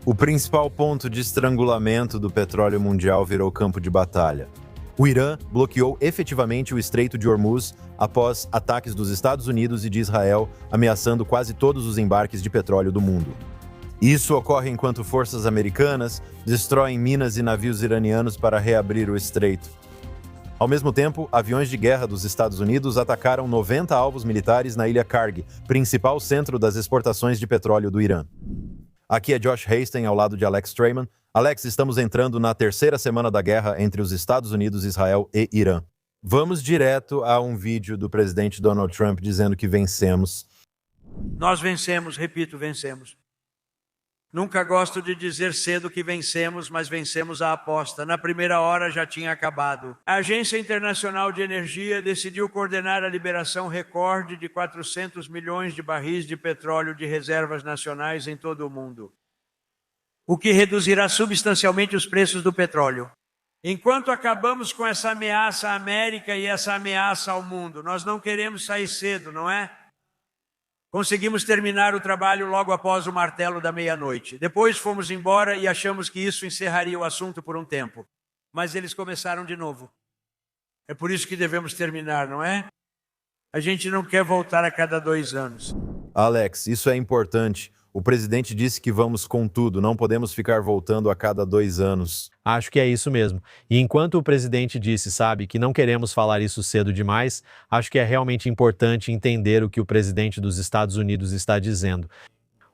O principal ponto de estrangulamento do petróleo mundial virou campo de batalha. O Irã bloqueou efetivamente o Estreito de Hormuz após ataques dos Estados Unidos e de Israel, ameaçando quase todos os embarques de petróleo do mundo. Isso ocorre enquanto forças americanas destroem minas e navios iranianos para reabrir o estreito. Ao mesmo tempo, aviões de guerra dos Estados Unidos atacaram 90 alvos militares na ilha Karg, principal centro das exportações de petróleo do Irã. Aqui é Josh Hastings, ao lado de Alex Traiman. Alex, estamos entrando na terceira semana da guerra entre os Estados Unidos, Israel e Irã. Vamos direto a um vídeo do presidente Donald Trump dizendo que vencemos. Nós vencemos, repito, vencemos. Nunca gosto de dizer cedo que vencemos, mas vencemos a aposta. Na primeira hora já tinha acabado. A Agência Internacional de Energia decidiu coordenar a liberação recorde de 400 milhões de barris de petróleo de reservas nacionais em todo o mundo, o que reduzirá substancialmente os preços do petróleo. Enquanto acabamos com essa ameaça à América e essa ameaça ao mundo, nós não queremos sair cedo, não é? Conseguimos terminar o trabalho logo após o martelo da meia-noite. Depois fomos embora e achamos que isso encerraria o assunto por um tempo. Mas eles começaram de novo. É por isso que devemos terminar, não é? A gente não quer voltar a cada 2 anos. Alex, isso é importante. O presidente disse que vamos com tudo, não podemos ficar voltando a cada 2 anos. Acho que é isso mesmo. E enquanto o presidente disse, sabe, que não queremos falar isso cedo demais, acho que é realmente importante entender o que o presidente dos Estados Unidos está dizendo.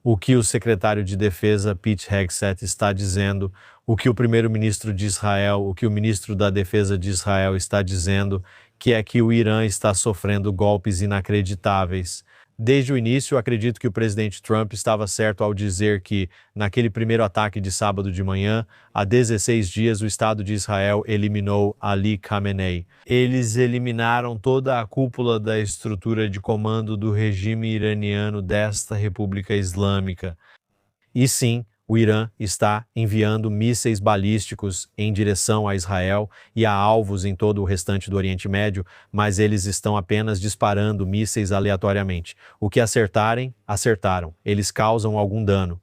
O que o secretário de Defesa, Pete Hegseth, está dizendo, o que o primeiro-ministro de Israel, o que o ministro da Defesa de Israel está dizendo, que é que o Irã está sofrendo golpes inacreditáveis. Desde o início, acredito que o presidente Trump estava certo ao dizer que, naquele primeiro ataque de sábado de manhã, há 16 dias o Estado de Israel eliminou Ali Khamenei. Eles eliminaram toda a cúpula da estrutura de comando do regime iraniano desta República Islâmica. E sim, o Irã está enviando mísseis balísticos em direção a Israel e a alvos em todo o restante do Oriente Médio, mas eles estão apenas disparando mísseis aleatoriamente. O que acertarem, acertaram. Eles causam algum dano.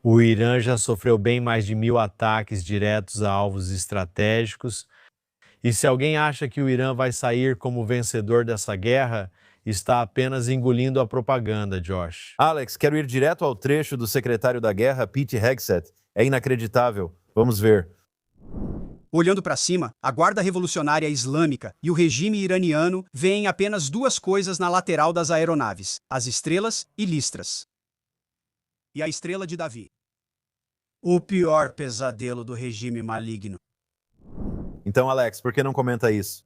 O Irã já sofreu bem mais de 1.000 ataques diretos a alvos estratégicos. E se alguém acha que o Irã vai sair como vencedor dessa guerra, está apenas engolindo a propaganda, Josh. Alex, quero ir direto ao trecho do secretário da Guerra, Pete Hegseth. É inacreditável. Vamos ver. Olhando para cima, a Guarda Revolucionária Islâmica e o regime iraniano veem apenas 2 coisas na lateral das aeronaves: as estrelas e listras. E a estrela de Davi. O pior pesadelo do regime maligno. Então, Alex, por que não comenta isso?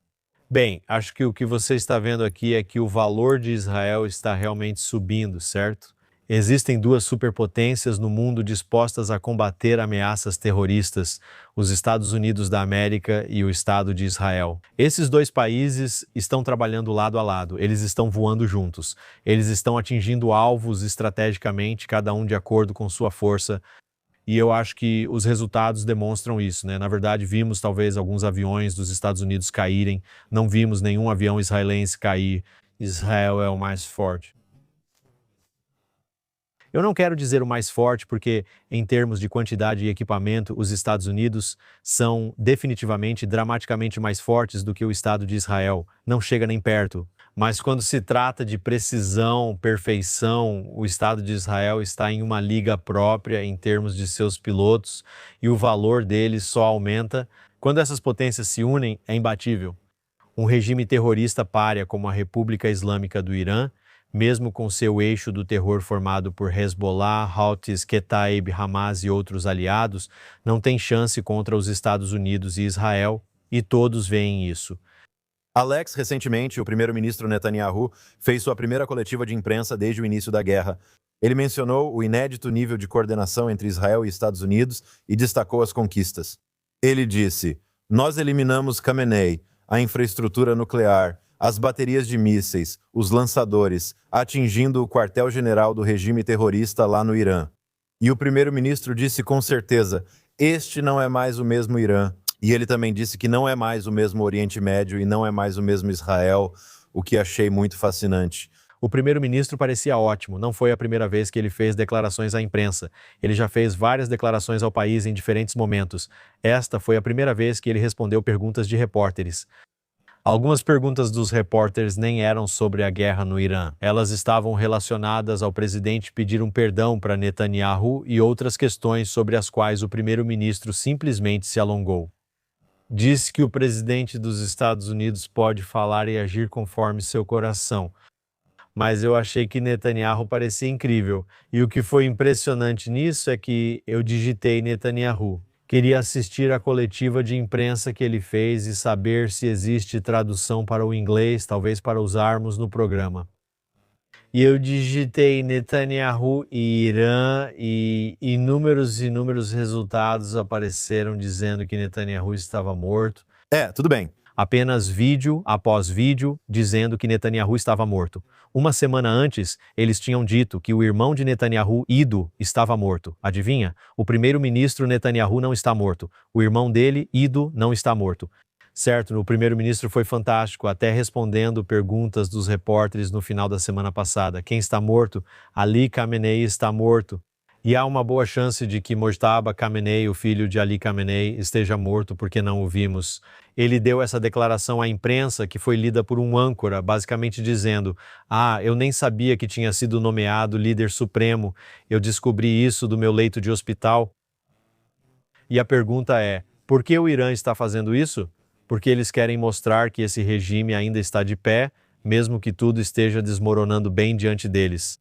Bem, acho que o que você está vendo aqui é que o valor de Israel está realmente subindo, certo? Existem 2 superpotências no mundo dispostas a combater ameaças terroristas, os Estados Unidos da América e o Estado de Israel. Esses 2 países estão trabalhando lado a lado, eles estão voando juntos, eles estão atingindo alvos estrategicamente, cada um de acordo com sua força. E eu acho que os resultados demonstram isso, né? Na verdade, vimos talvez alguns aviões dos Estados Unidos caírem, não vimos nenhum avião israelense cair. Israel é o mais forte. Eu não quero dizer o mais forte porque, em termos de quantidade e equipamento, os Estados Unidos são definitivamente dramaticamente mais fortes do que o Estado de Israel. Não chega nem perto. Mas quando se trata de precisão, perfeição, o Estado de Israel está em uma liga própria em termos de seus pilotos e o valor deles só aumenta. Quando essas potências se unem, é imbatível. Um regime terrorista pária como a República Islâmica do Irã, mesmo com seu eixo do terror formado por Hezbollah, Houthis, Kataib, Hamas e outros aliados, não tem chance contra os Estados Unidos e Israel, e todos veem isso. Alex, recentemente, o primeiro-ministro Netanyahu fez sua primeira coletiva de imprensa desde o início da guerra. Ele mencionou o inédito nível de coordenação entre Israel e Estados Unidos e destacou as conquistas. Ele disse: "Nós eliminamos Khamenei, a infraestrutura nuclear, as baterias de mísseis, os lançadores, atingindo o quartel-general do regime terrorista lá no Irã." E o primeiro-ministro disse com certeza: "Este não é mais o mesmo Irã." E ele também disse que não é mais o mesmo Oriente Médio e não é mais o mesmo Israel, o que achei muito fascinante. O primeiro-ministro parecia ótimo, não foi a primeira vez que ele fez declarações à imprensa. Ele já fez várias declarações ao país em diferentes momentos. Esta foi a primeira vez que ele respondeu perguntas de repórteres. Algumas perguntas dos repórteres nem eram sobre a guerra no Irã. Elas estavam relacionadas ao presidente pedir um perdão para Netanyahu e outras questões sobre as quais o primeiro-ministro simplesmente se alongou. Disse que o presidente dos Estados Unidos pode falar e agir conforme seu coração. Mas eu achei que Netanyahu parecia incrível. E o que foi impressionante nisso é que eu digitei Netanyahu. Queria assistir à coletiva de imprensa que ele fez e saber se existe tradução para o inglês, talvez para usarmos no programa. E eu digitei Netanyahu e Irã e inúmeros resultados apareceram dizendo que Netanyahu estava morto. Tudo bem. Apenas vídeo após vídeo dizendo que Netanyahu estava morto. Uma semana antes, eles tinham dito que o irmão de Netanyahu, Ido, estava morto. Adivinha? O primeiro-ministro Netanyahu não está morto. O irmão dele, Ido, não está morto. Certo, o primeiro-ministro foi fantástico, até respondendo perguntas dos repórteres no final da semana passada. Quem está morto? Ali Khamenei está morto. E há uma boa chance de que Mojtaba Khamenei, o filho de Ali Khamenei, esteja morto porque não o vimos. Ele deu essa declaração à imprensa que foi lida por um âncora, basicamente dizendo: eu nem sabia que tinha sido nomeado líder supremo, eu descobri isso do meu leito de hospital. E a pergunta é, por que o Irã está fazendo isso? Porque eles querem mostrar que esse regime ainda está de pé, mesmo que tudo esteja desmoronando bem diante deles.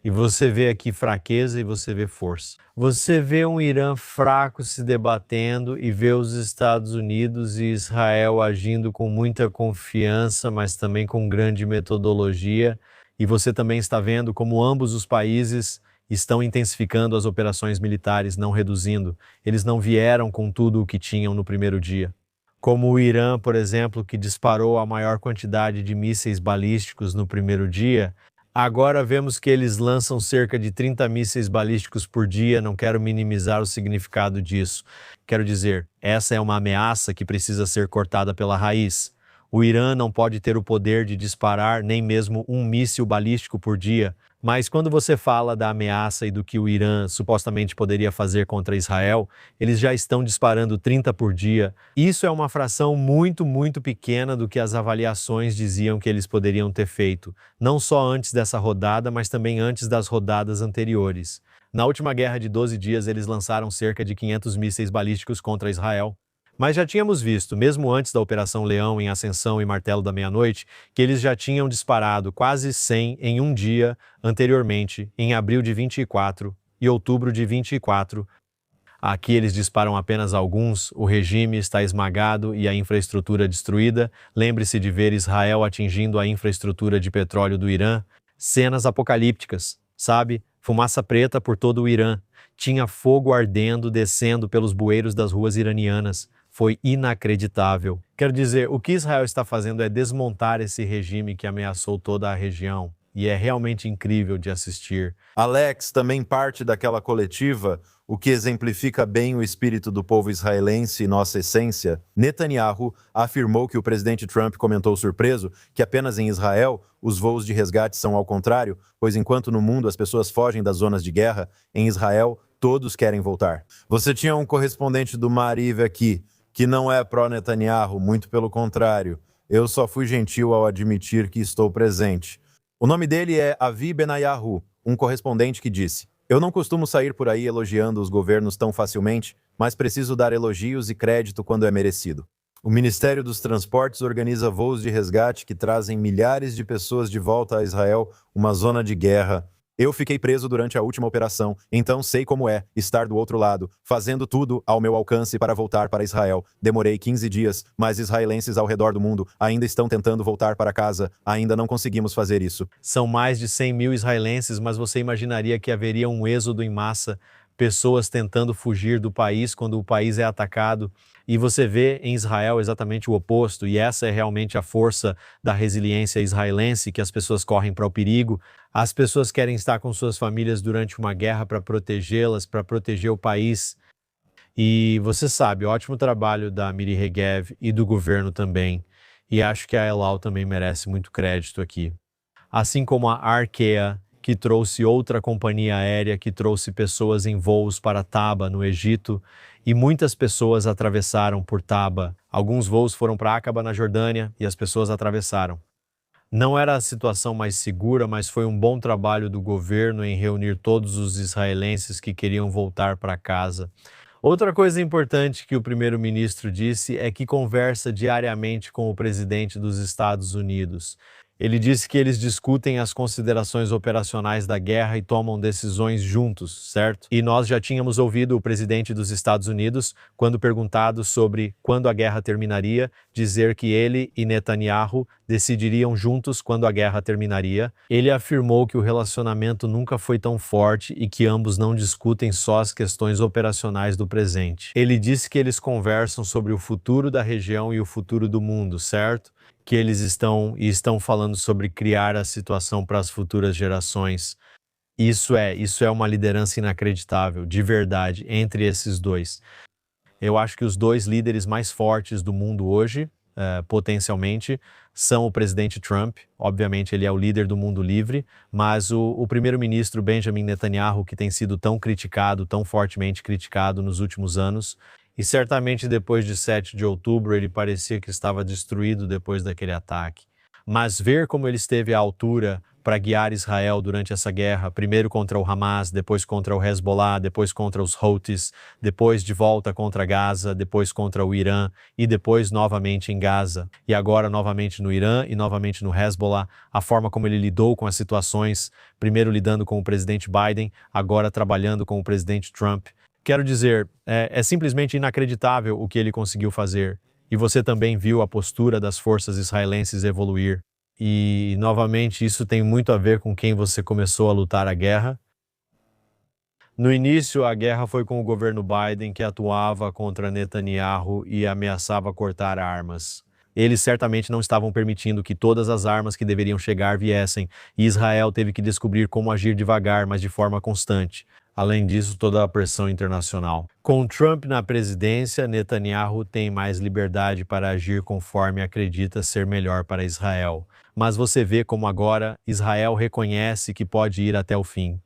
E você vê aqui fraqueza e você vê força. Você vê um Irã fraco se debatendo e vê os Estados Unidos e Israel agindo com muita confiança, mas também com grande metodologia. E você também está vendo como ambos os países estão intensificando as operações militares, não reduzindo. Eles não vieram com tudo o que tinham no primeiro dia. Como o Irã, por exemplo, que disparou a maior quantidade de mísseis balísticos no primeiro dia, agora vemos que eles lançam cerca de 30 mísseis balísticos por dia. Não quero minimizar o significado disso. Quero dizer, essa é uma ameaça que precisa ser cortada pela raiz. O Irã não pode ter o poder de disparar nem mesmo um míssil balístico por dia. Mas quando você fala da ameaça e do que o Irã supostamente poderia fazer contra Israel, eles já estão disparando 30 por dia. Isso é uma fração muito pequena do que as avaliações diziam que eles poderiam ter feito, não só antes dessa rodada, mas também antes das rodadas anteriores. Na última guerra de 12 dias, eles lançaram cerca de 500 mísseis balísticos contra Israel. Mas já tínhamos visto, mesmo antes da Operação Leão em Ascensão e Martelo da Meia-Noite, que eles já tinham disparado quase 100 em um dia anteriormente, em abril de 24 e outubro de 24. Aqui eles disparam apenas alguns, o regime está esmagado e a infraestrutura destruída. Lembre-se de ver Israel atingindo a infraestrutura de petróleo do Irã. Cenas apocalípticas, sabe? Fumaça preta por todo o Irã. Tinha fogo ardendo, descendo pelos bueiros das ruas iranianas. Foi inacreditável. Quero dizer, o que Israel está fazendo é desmontar esse regime que ameaçou toda a região. E é realmente incrível de assistir. Alex, também parte daquela coletiva, o que exemplifica bem o espírito do povo israelense e nossa essência. Netanyahu afirmou que o presidente Trump comentou surpreso que apenas em Israel os voos de resgate são ao contrário, pois enquanto no mundo as pessoas fogem das zonas de guerra, em Israel todos querem voltar. Você tinha um correspondente do Maariv aqui, que não é pró-Netanyahu, muito pelo contrário. Eu só fui gentil ao admitir que estou presente. O nome dele é Avi Benayahu, um correspondente que disse: "Eu não costumo sair por aí elogiando os governos tão facilmente, mas preciso dar elogios e crédito quando é merecido. O Ministério dos Transportes organiza voos de resgate que trazem milhares de pessoas de volta a Israel, uma zona de guerra. Eu fiquei preso durante a última operação, então sei como é estar do outro lado, fazendo tudo ao meu alcance para voltar para Israel. Demorei 15 dias, mas israelenses ao redor do mundo ainda estão tentando voltar para casa. Ainda não conseguimos fazer isso." São mais de 100 mil israelenses, mas você imaginaria que haveria um êxodo em massa, pessoas tentando fugir do país quando o país é atacado. E você vê em Israel exatamente o oposto, e essa é realmente a força da resiliência israelense, que as pessoas correm para o perigo. As pessoas querem estar com suas famílias durante uma guerra para protegê-las, para proteger o país. E você sabe, ótimo trabalho da Miri Regev e do governo também. E acho que a El Al também merece muito crédito aqui. assim como a Arquea, que trouxe outra companhia aérea que trouxe pessoas em voos para Taba, no Egito, e muitas pessoas atravessaram por Taba. Alguns voos foram para Aqaba, na Jordânia, e as pessoas atravessaram. Não era a situação mais segura, mas foi um bom trabalho do governo em reunir todos os israelenses que queriam voltar para casa. Outra coisa importante que o primeiro-ministro disse é que conversa diariamente com o presidente dos Estados Unidos. Ele disse que eles discutem as considerações operacionais da guerra e tomam decisões juntos, certo? E nós já tínhamos ouvido o presidente dos Estados Unidos, quando perguntado sobre quando a guerra terminaria, dizer que ele e Netanyahu decidiriam juntos quando a guerra terminaria. Ele afirmou que o relacionamento nunca foi tão forte e que ambos não discutem só as questões operacionais do presente. Ele disse que eles conversam sobre o futuro da região e o futuro do mundo, certo? Que eles estão falando sobre criar a situação para as futuras gerações. Isso é uma liderança inacreditável, de verdade, entre esses dois. Eu acho que os dois líderes mais fortes do mundo hoje, potencialmente, são o presidente Trump. Obviamente ele é o líder do mundo livre, mas o primeiro-ministro Benjamin Netanyahu, que tem sido tão criticado, tão fortemente criticado nos últimos anos, e certamente depois de 7 de outubro ele parecia que estava destruído depois daquele ataque. Mas ver como ele esteve à altura para guiar Israel durante essa guerra, primeiro contra o Hamas, depois contra o Hezbollah, depois contra os Houthis, depois de volta contra Gaza, depois contra o Irã e depois novamente em Gaza, e agora novamente no Irã e novamente no Hezbollah, a forma como ele lidou com as situações, primeiro lidando com o presidente Biden, agora trabalhando com o presidente Trump. Quero dizer, é simplesmente inacreditável o que ele conseguiu fazer. E você também viu a postura das forças israelenses evoluir. E, novamente, isso tem muito a ver com quem você começou a lutar a guerra. No início, a guerra foi com o governo Biden, que atuava contra Netanyahu e ameaçava cortar armas. Eles certamente não estavam permitindo que todas as armas que deveriam chegar viessem, e Israel teve que descobrir como agir devagar, mas de forma constante. Além disso, toda a pressão internacional. Com Trump na presidência, Netanyahu tem mais liberdade para agir conforme acredita ser melhor para Israel. Mas você vê como agora Israel reconhece que pode ir até o fim.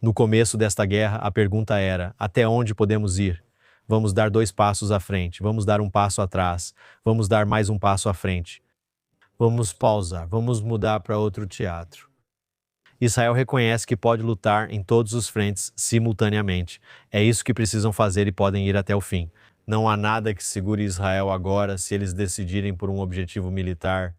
No começo desta guerra, a pergunta era: até onde podemos ir? Vamos dar 2 passos à frente, vamos dar um passo atrás, vamos dar mais um passo à frente. Vamos pausar, vamos mudar para outro teatro. Israel reconhece que pode lutar em todos os frentes simultaneamente. É isso que precisam fazer e podem ir até o fim. Não há nada que segure Israel agora se eles decidirem por um objetivo militar.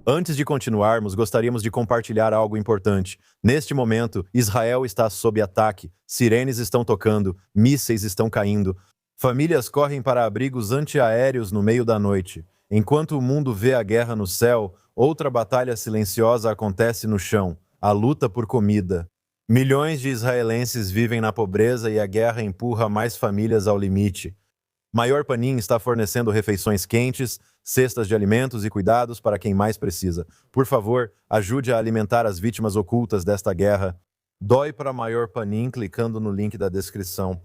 Antes de continuarmos, gostaríamos de compartilhar algo importante. Neste momento, Israel está sob ataque, sirenes estão tocando, mísseis estão caindo, famílias correm para abrigos antiaéreos no meio da noite. Enquanto o mundo vê a guerra no céu, outra batalha silenciosa acontece no chão, a luta por comida. Milhões de israelenses vivem na pobreza e a guerra empurra mais famílias ao limite. Maior Panim está fornecendo refeições quentes, cestas de alimentos e cuidados para quem mais precisa. Por favor, ajude a alimentar as vítimas ocultas desta guerra. Doe para Maior Panim clicando no link da descrição.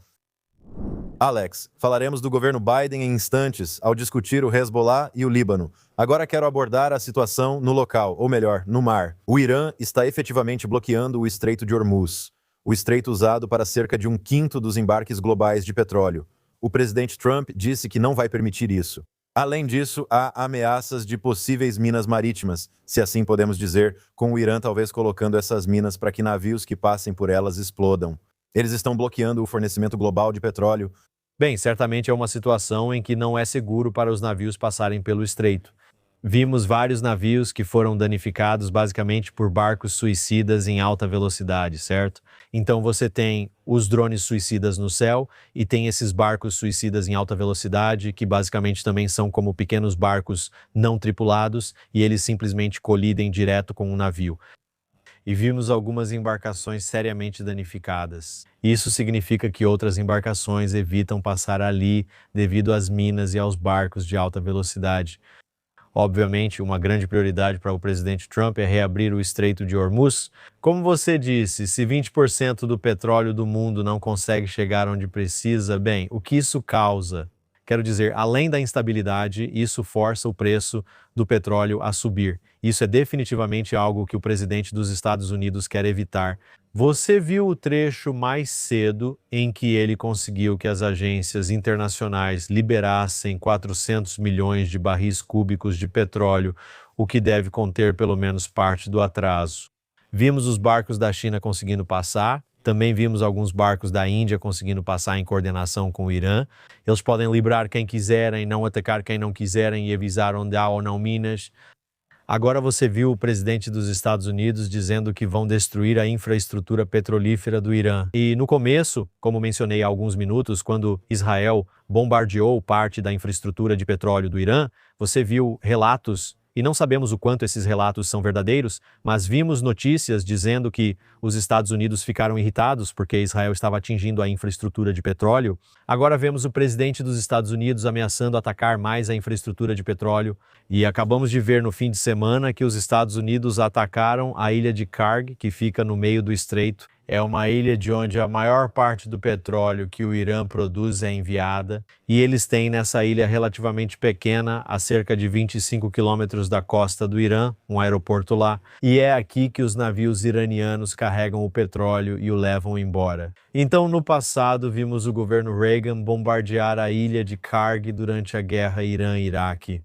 Alex, falaremos do governo Biden em instantes ao discutir o Hezbollah e o Líbano. Agora quero abordar a situação no local, ou melhor, no mar. O Irã está efetivamente bloqueando o Estreito de Hormuz, o estreito usado para cerca de 1/5 dos embarques globais de petróleo. O presidente Trump disse que não vai permitir isso. Além disso, há ameaças de possíveis minas marítimas, se assim podemos dizer, com o Irã talvez colocando essas minas para que navios que passem por elas explodam. Eles estão bloqueando o fornecimento global de petróleo. Bem, certamente é uma situação em que não é seguro para os navios passarem pelo estreito. Vimos vários navios que foram danificados basicamente por barcos suicidas em alta velocidade, certo? Então você tem os drones suicidas no céu e tem esses barcos suicidas em alta velocidade, que basicamente também são como pequenos barcos não tripulados e eles simplesmente colidem direto com um navio. E vimos algumas embarcações seriamente danificadas. Isso significa que outras embarcações evitam passar ali devido às minas e aos barcos de alta velocidade. Obviamente, uma grande prioridade para o presidente Trump é reabrir o Estreito de Hormuz. Como você disse, se 20% do petróleo do mundo não consegue chegar onde precisa, bem, o que isso causa? Quero dizer, além da instabilidade, isso força o preço do petróleo a subir. Isso é definitivamente algo que o presidente dos Estados Unidos quer evitar. Você viu o trecho mais cedo em que ele conseguiu que as agências internacionais liberassem 400 milhões de barris cúbicos de petróleo, o que deve conter pelo menos parte do atraso. Vimos os barcos da China conseguindo passar, também vimos alguns barcos da Índia conseguindo passar em coordenação com o Irã. Eles podem liberar quem quiserem, não atacar quem não quiserem e avisar onde há ou não minas. Agora você viu o presidente dos Estados Unidos dizendo que vão destruir a infraestrutura petrolífera do Irã. E no começo, como mencionei há alguns minutos, quando Israel bombardeou parte da infraestrutura de petróleo do Irã, você viu relatos, e não sabemos o quanto esses relatos são verdadeiros, mas vimos notícias dizendo que os Estados Unidos ficaram irritados porque Israel estava atingindo a infraestrutura de petróleo. Agora vemos o presidente dos Estados Unidos ameaçando atacar mais a infraestrutura de petróleo. E acabamos de ver no fim de semana que os Estados Unidos atacaram a ilha de Karg, que fica no meio do estreito. É uma ilha de onde a maior parte do petróleo que o Irã produz é enviada. E eles têm nessa ilha relativamente pequena, a cerca de 25 quilômetros da costa do Irã, um aeroporto lá. E é aqui que os navios iranianos carregam o petróleo e o levam embora. Então, no passado, vimos o governo Reagan bombardear a ilha de Karg durante a guerra Irã-Iraque.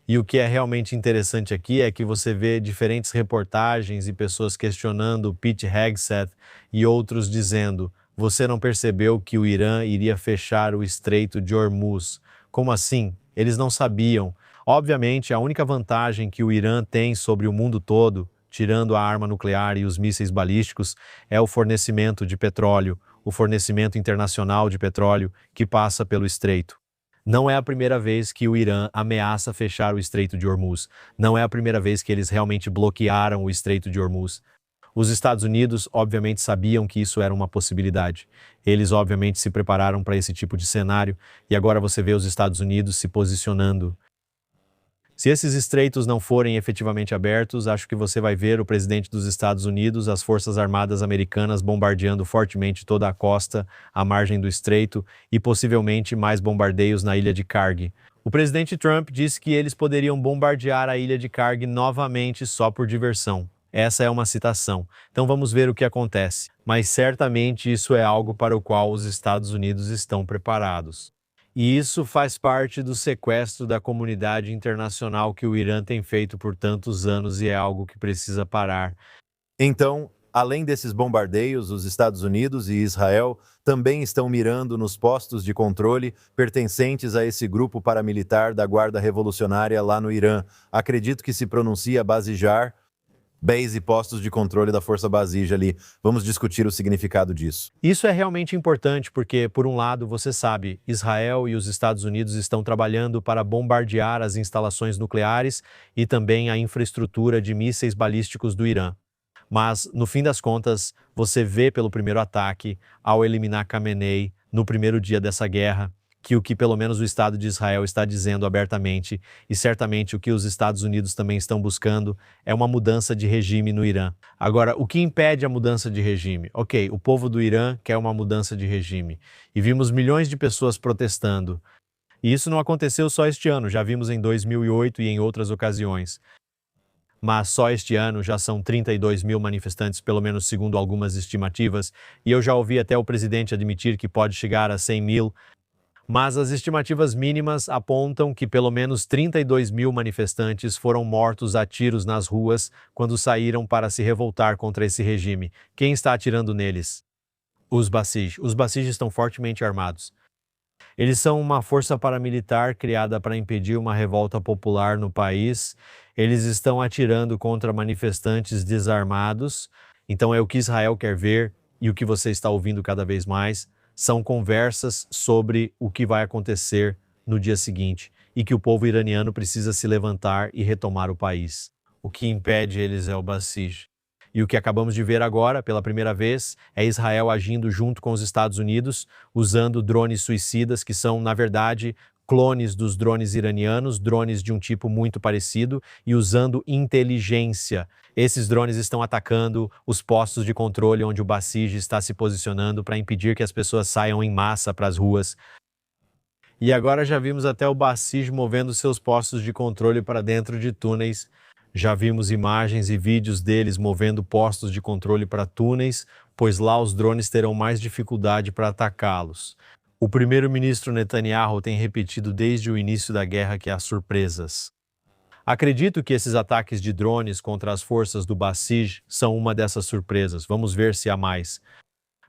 E o que é realmente interessante aqui é que você vê diferentes reportagens e pessoas questionando Pete Hegseth e outros dizendo: você não percebeu que o Irã iria fechar o Estreito de Hormuz? Como assim? Eles não sabiam. Obviamente, a única vantagem que o Irã tem sobre o mundo todo, tirando a arma nuclear e os mísseis balísticos, é o fornecimento de petróleo, o fornecimento internacional de petróleo que passa pelo estreito. Não é a primeira vez que o Irã ameaça fechar o Estreito de Hormuz. Não é a primeira vez que eles realmente bloquearam o Estreito de Hormuz. Os Estados Unidos, obviamente, sabiam que isso era uma possibilidade. Eles, obviamente, se prepararam para esse tipo de cenário e agora você vê os Estados Unidos se posicionando. Se esses estreitos não forem efetivamente abertos, acho que você vai ver o presidente dos Estados Unidos, as Forças Armadas americanas bombardeando fortemente toda a costa, à margem do estreito e possivelmente mais bombardeios na ilha de Karg. O presidente Trump disse que eles poderiam bombardear a ilha de Karg novamente só por diversão. Essa é uma citação. Então vamos ver o que acontece. Mas certamente isso é algo para o qual os Estados Unidos estão preparados. E isso faz parte do sequestro da comunidade internacional que o Irã tem feito por tantos anos e é algo que precisa parar. Então, além desses bombardeios, os Estados Unidos e Israel também estão mirando nos postos de controle pertencentes a esse grupo paramilitar da Guarda Revolucionária lá no Irã. Acredito que se pronuncia Basij-Jar, base e postos de controle da Força Basij ali. Vamos discutir o significado disso. Isso é realmente importante porque, por um lado, você sabe, Israel e os Estados Unidos estão trabalhando para bombardear as instalações nucleares e também a infraestrutura de mísseis balísticos do Irã. Mas, no fim das contas, você vê pelo primeiro ataque, ao eliminar Khamenei, no primeiro dia dessa guerra, que o que pelo menos o Estado de Israel está dizendo abertamente, e certamente o que os Estados Unidos também estão buscando, é uma mudança de regime no Irã. Agora, o que impede a mudança de regime? Ok, o povo do Irã quer uma mudança de regime. E vimos milhões de pessoas protestando. E isso não aconteceu só este ano, já vimos em 2008 e em outras ocasiões. Mas só este ano já são 32 mil manifestantes, pelo menos segundo algumas estimativas, e eu já ouvi até o presidente admitir que pode chegar a 100 mil, mas as estimativas mínimas apontam que pelo menos 32 mil manifestantes foram mortos a tiros nas ruas quando saíram para se revoltar contra esse regime. Quem está atirando neles? Os Basij. Os Basij estão fortemente armados. Eles são uma força paramilitar criada para impedir uma revolta popular no país. Eles estão atirando contra manifestantes desarmados. Então é o que Israel quer ver e o que você está ouvindo cada vez mais. São conversas sobre o que vai acontecer no dia seguinte e que o povo iraniano precisa se levantar e retomar o país. O que impede eles é o Basij. E o que acabamos de ver agora, pela primeira vez, é Israel agindo junto com os Estados Unidos, usando drones suicidas, que são, na verdade, clones dos drones iranianos, drones de um tipo muito parecido, e usando inteligência. Esses drones estão atacando os postos de controle onde o Basij está se posicionando para impedir que as pessoas saiam em massa para as ruas. E agora já vimos até o Basij movendo seus postos de controle para dentro de túneis. Já vimos imagens e vídeos deles movendo postos de controle para túneis, pois lá os drones terão mais dificuldade para atacá-los. O primeiro-ministro Netanyahu tem repetido desde o início da guerra que há surpresas. Acredito que esses ataques de drones contra as forças do Basij são uma dessas surpresas. Vamos ver se há mais.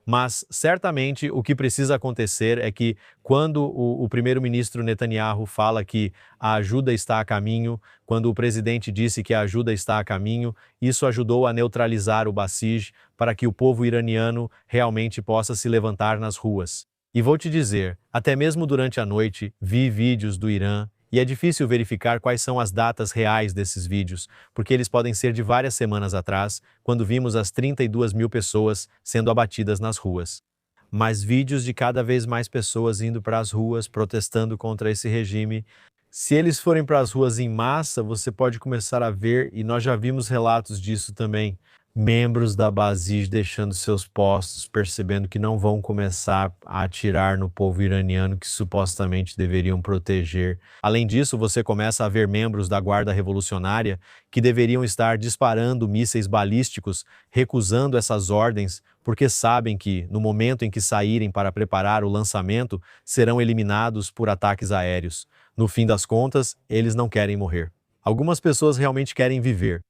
Mas, certamente, o que precisa acontecer é que, quando o primeiro-ministro Netanyahu fala que a ajuda está a caminho, quando o presidente disse que a ajuda está a caminho, isso ajudou a neutralizar o Basij para que o povo iraniano realmente possa se levantar nas ruas. E vou te dizer, até mesmo durante a noite, vi vídeos do Irã, e é difícil verificar quais são as datas reais desses vídeos, porque eles podem ser de várias semanas atrás, quando vimos as 32 mil pessoas sendo abatidas nas ruas. Mas vídeos de cada vez mais pessoas indo para as ruas, protestando contra esse regime. Se eles forem para as ruas em massa, você pode começar a ver, e nós já vimos relatos disso também, membros da Basij deixando seus postos, percebendo que não vão começar a atirar no povo iraniano que supostamente deveriam proteger. Além disso, você começa a ver membros da Guarda Revolucionária que deveriam estar disparando mísseis balísticos, recusando essas ordens, porque sabem que, no momento em que saírem para preparar o lançamento, serão eliminados por ataques aéreos. No fim das contas, eles não querem morrer. Algumas pessoas realmente querem viver.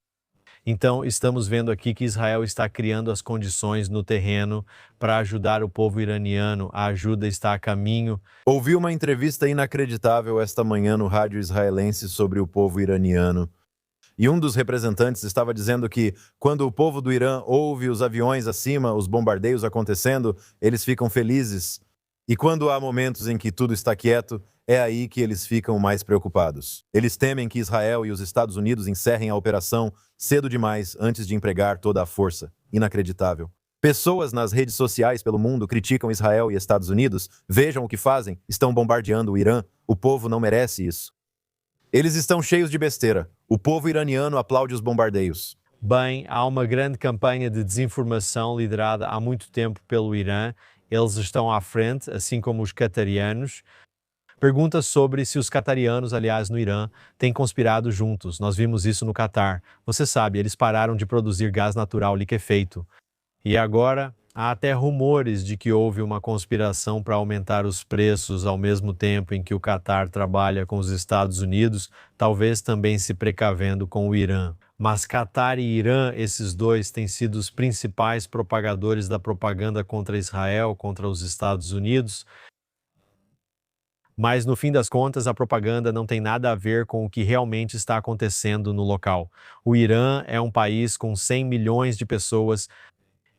Então, estamos vendo aqui que Israel está criando as condições no terreno para ajudar o povo iraniano. A ajuda está a caminho. Ouvi uma entrevista inacreditável esta manhã no rádio israelense sobre o povo iraniano. E um dos representantes estava dizendo que, quando o povo do Irã ouve os aviões acima, os bombardeios acontecendo, eles ficam felizes. E quando há momentos em que tudo está quieto, é aí que eles ficam mais preocupados. Eles temem que Israel e os Estados Unidos encerrem a operação cedo demais antes de empregar toda a força. Inacreditável. Pessoas nas redes sociais pelo mundo criticam Israel e Estados Unidos. Vejam o que fazem. Estão bombardeando o Irã. O povo não merece isso. Eles estão cheios de besteira. O povo iraniano aplaude os bombardeios. Bem, há uma grande campanha de desinformação liderada há muito tempo pelo Irã. Eles estão à frente, assim como os qatarianos. Pergunta sobre se os qatarianos, aliás, no Irã, têm conspirado juntos. Nós vimos isso no Catar. Você sabe, eles pararam de produzir gás natural liquefeito. E agora, há até rumores de que houve uma conspiração para aumentar os preços ao mesmo tempo em que o Catar trabalha com os Estados Unidos, talvez também se precavendo com o Irã. Mas Catar e Irã, esses dois, têm sido os principais propagadores da propaganda contra Israel, contra os Estados Unidos. Mas, no fim das contas, a propaganda não tem nada a ver com o que realmente está acontecendo no local. O Irã é um país com 100 milhões de pessoas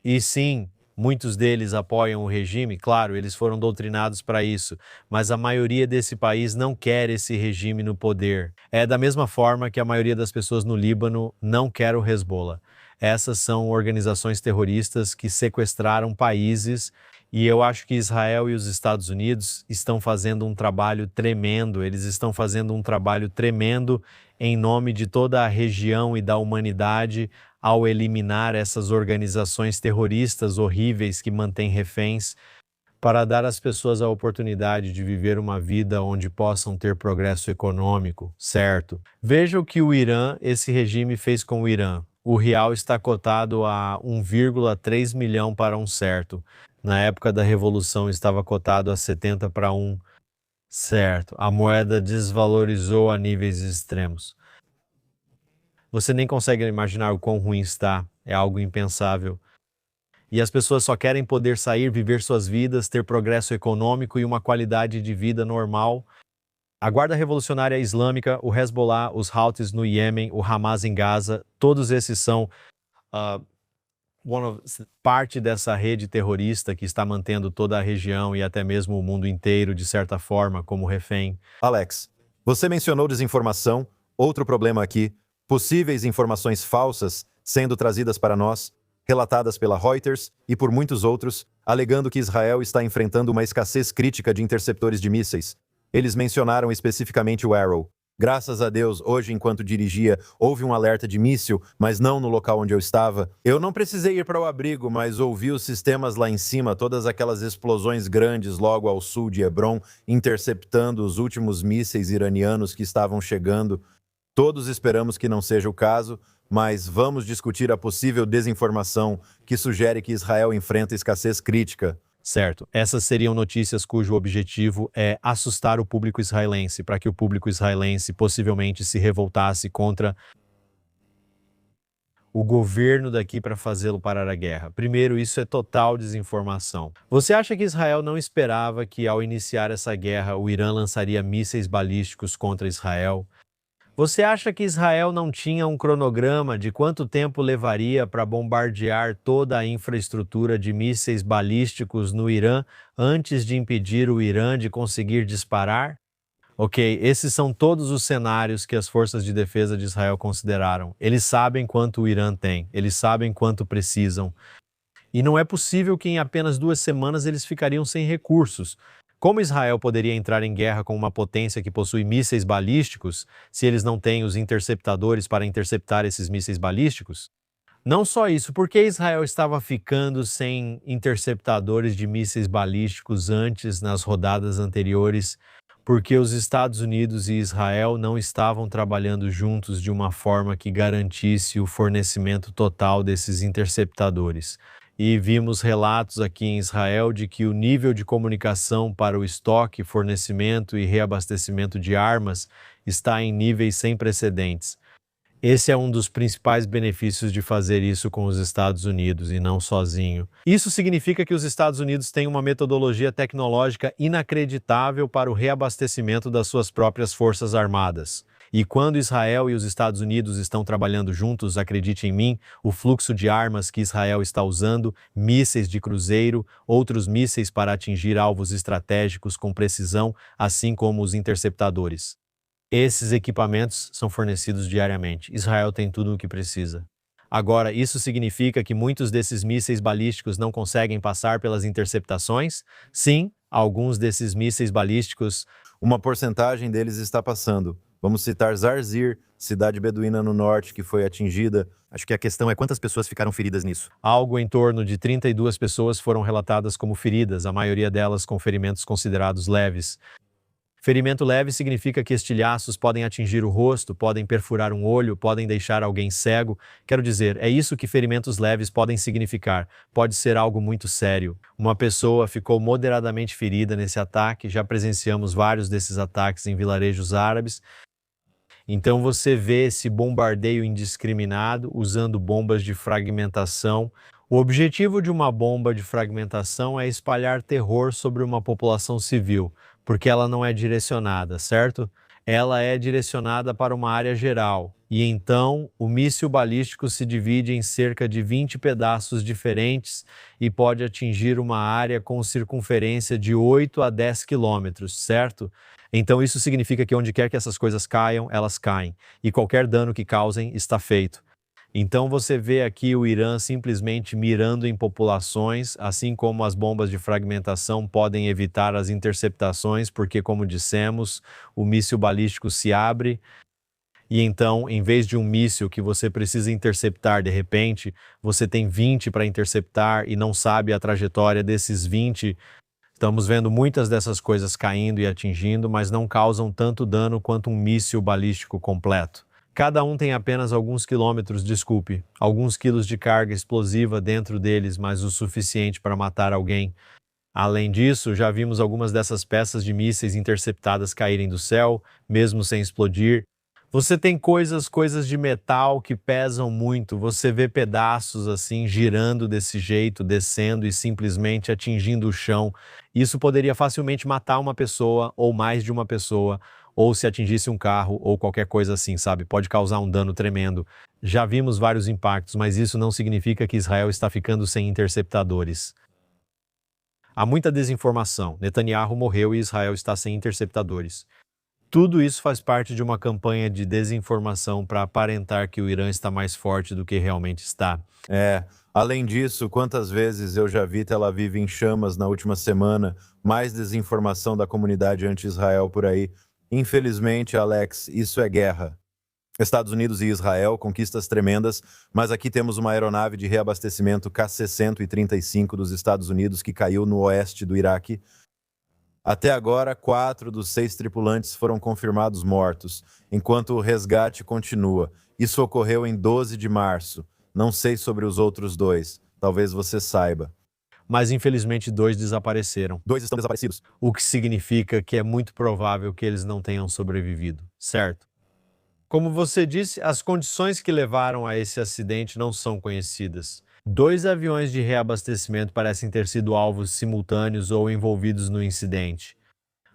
e, sim, muitos deles apoiam o regime. Claro, eles foram doutrinados para isso, mas a maioria desse país não quer esse regime no poder. É da mesma forma que a maioria das pessoas no Líbano não quer o Hezbollah. Essas são organizações terroristas que sequestraram países. E eu acho que Israel e os Estados Unidos estão fazendo um trabalho tremendo, eles estão fazendo um trabalho tremendo em nome de toda a região e da humanidade ao eliminar essas organizações terroristas horríveis que mantêm reféns, para dar às pessoas a oportunidade de viver uma vida onde possam ter progresso econômico, certo? Veja o que o Irã, esse regime, fez com o Irã. O real está cotado a 1,3 milhão para um certo. Na época da Revolução estava cotado a 70 para 1, certo. A moeda desvalorizou a níveis extremos. Você nem consegue imaginar o quão ruim está, é algo impensável. E as pessoas só querem poder sair, viver suas vidas, ter progresso econômico e uma qualidade de vida normal. A Guarda Revolucionária Islâmica, o Hezbollah, os Houthis no Iêmen, o Hamas em Gaza, todos esses são parte dessa rede terrorista que está mantendo toda a região e até mesmo o mundo inteiro, de certa forma, como refém. Alex, você mencionou desinformação. Outro problema aqui, possíveis informações falsas sendo trazidas para nós, relatadas pela Reuters e por muitos outros, alegando que Israel está enfrentando uma escassez crítica de interceptores de mísseis. Eles mencionaram especificamente o Arrow. Graças a Deus, hoje, enquanto dirigia, houve um alerta de míssil, mas não no local onde eu estava. Eu não precisei ir para o abrigo, mas ouvi os sistemas lá em cima, todas aquelas explosões grandes logo ao sul de Hebron, interceptando os últimos mísseis iranianos que estavam chegando. Todos esperamos que não seja o caso, mas vamos discutir a possível desinformação que sugere que Israel enfrenta escassez crítica. Certo, essas seriam notícias cujo objetivo é assustar o público israelense, para que o público israelense possivelmente se revoltasse contra o governo daqui para fazê-lo parar a guerra. Primeiro, isso é total desinformação. Você acha que Israel não esperava que, ao iniciar essa guerra, o Irã lançaria mísseis balísticos contra Israel? Você acha que Israel não tinha um cronograma de quanto tempo levaria para bombardear toda a infraestrutura de mísseis balísticos no Irã antes de impedir o Irã de conseguir disparar? Ok, esses são todos os cenários que as forças de defesa de Israel consideraram. Eles sabem quanto o Irã tem, eles sabem quanto precisam. E não é possível que em apenas 2 semanas eles ficariam sem recursos. Como Israel poderia entrar em guerra com uma potência que possui mísseis balísticos se eles não têm os interceptadores para interceptar esses mísseis balísticos? Não só isso, por que Israel estava ficando sem interceptadores de mísseis balísticos antes, nas rodadas anteriores? Porque os Estados Unidos e Israel não estavam trabalhando juntos de uma forma que garantisse o fornecimento total desses interceptadores. E vimos relatos aqui em Israel de que o nível de comunicação para o estoque, fornecimento e reabastecimento de armas está em níveis sem precedentes. Esse é um dos principais benefícios de fazer isso com os Estados Unidos e não sozinho. Isso significa que os Estados Unidos têm uma metodologia tecnológica inacreditável para o reabastecimento das suas próprias forças armadas. E quando Israel e os Estados Unidos estão trabalhando juntos, acredite em mim, o fluxo de armas que Israel está usando, mísseis de cruzeiro, outros mísseis para atingir alvos estratégicos com precisão, assim como os interceptadores. Esses equipamentos são fornecidos diariamente. Israel tem tudo o que precisa. Agora, isso significa que muitos desses mísseis balísticos não conseguem passar pelas interceptações? Sim, alguns desses mísseis balísticos. Uma porcentagem deles está passando. Vamos citar Zarzir, cidade beduína no norte que foi atingida. Acho que a questão é quantas pessoas ficaram feridas nisso. Algo em torno de 32 pessoas foram relatadas como feridas, a maioria delas com ferimentos considerados leves. Ferimento leve significa que estilhaços podem atingir o rosto, podem perfurar um olho, podem deixar alguém cego. Quero dizer, é isso que ferimentos leves podem significar. Pode ser algo muito sério. Uma pessoa ficou moderadamente ferida nesse ataque, já presenciamos vários desses ataques em vilarejos árabes. Então você vê esse bombardeio indiscriminado usando bombas de fragmentação. O objetivo de uma bomba de fragmentação é espalhar terror sobre uma população civil, porque ela não é direcionada, certo? Ela é direcionada para uma área geral. E então, o míssil balístico se divide em cerca de 20 pedaços diferentes e pode atingir uma área com circunferência de 8 a 10 quilômetros, certo? Então, isso significa que onde quer que essas coisas caiam, elas caem. E qualquer dano que causem está feito. Então você vê aqui o Irã simplesmente mirando em populações, assim como as bombas de fragmentação podem evitar as interceptações, porque, como dissemos, o míssil balístico se abre e então, em vez de um míssil que você precisa interceptar de repente, você tem 20 para interceptar e não sabe a trajetória desses 20. Estamos vendo muitas dessas coisas caindo e atingindo, mas não causam tanto dano quanto um míssil balístico completo. Cada um tem apenas alguns quilômetros, alguns quilos de carga explosiva dentro deles, mas o suficiente para matar alguém. Além disso, já vimos algumas dessas peças de mísseis interceptadas caírem do céu, mesmo sem explodir. Você tem coisas de metal que pesam muito, você vê pedaços assim girando desse jeito, descendo e simplesmente atingindo o chão. Isso poderia facilmente matar uma pessoa ou mais de uma pessoa, ou se atingisse um carro ou qualquer coisa assim, sabe? Pode causar um dano tremendo. Já vimos vários impactos, mas isso não significa que Israel está ficando sem interceptadores. Há muita desinformação. Netanyahu morreu e Israel está sem interceptadores. Tudo isso faz parte de uma campanha de desinformação para aparentar que o Irã está mais forte do que realmente está. Além disso, quantas vezes eu já vi Tel Aviv em chamas na última semana, mais desinformação da comunidade anti-Israel por aí. Infelizmente, Alex, isso é guerra. Estados Unidos e Israel, conquistas tremendas, mas aqui temos uma aeronave de reabastecimento KC-135 dos Estados Unidos que caiu no oeste do Iraque. Até agora, 4 dos 6 tripulantes foram confirmados mortos, enquanto o resgate continua. Isso ocorreu em 12 de março. Não sei sobre os outros 2. Talvez você saiba. Mas infelizmente 2 desapareceram, 2 estão desaparecidos. o que significa que é muito provável que eles não tenham sobrevivido, certo? Como você disse, as condições que levaram a esse acidente não são conhecidas. 2 aviões de reabastecimento parecem ter sido alvos simultâneos ou envolvidos no incidente.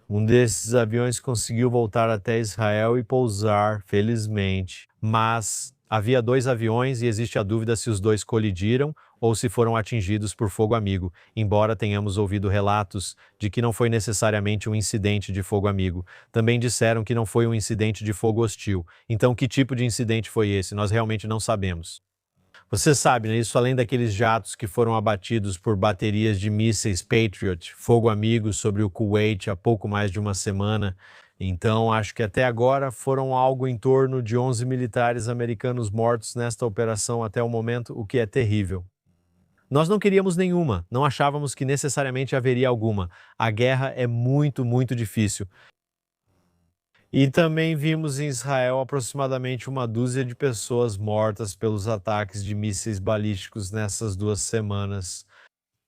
Um desses aviões conseguiu voltar até Israel e pousar, felizmente, mas havia 2 aviões e existe a dúvida se os 2 colidiram ou se foram atingidos por fogo amigo, embora tenhamos ouvido relatos de que não foi necessariamente um incidente de fogo amigo. Também disseram que não foi um incidente de fogo hostil. Então, que tipo de incidente foi esse? Nós realmente não sabemos. Você sabe, né? Isso além daqueles jatos que foram abatidos por baterias de mísseis Patriot, fogo amigo sobre o Kuwait há pouco mais de uma semana. Então, acho que até agora foram algo em torno de 11 militares americanos mortos nesta operação até o momento, o que é terrível. Nós não queríamos nenhuma, não achávamos que necessariamente haveria alguma. A guerra é muito, muito difícil. E também vimos em Israel aproximadamente uma dúzia de pessoas mortas pelos ataques de mísseis balísticos nessas 2 semanas.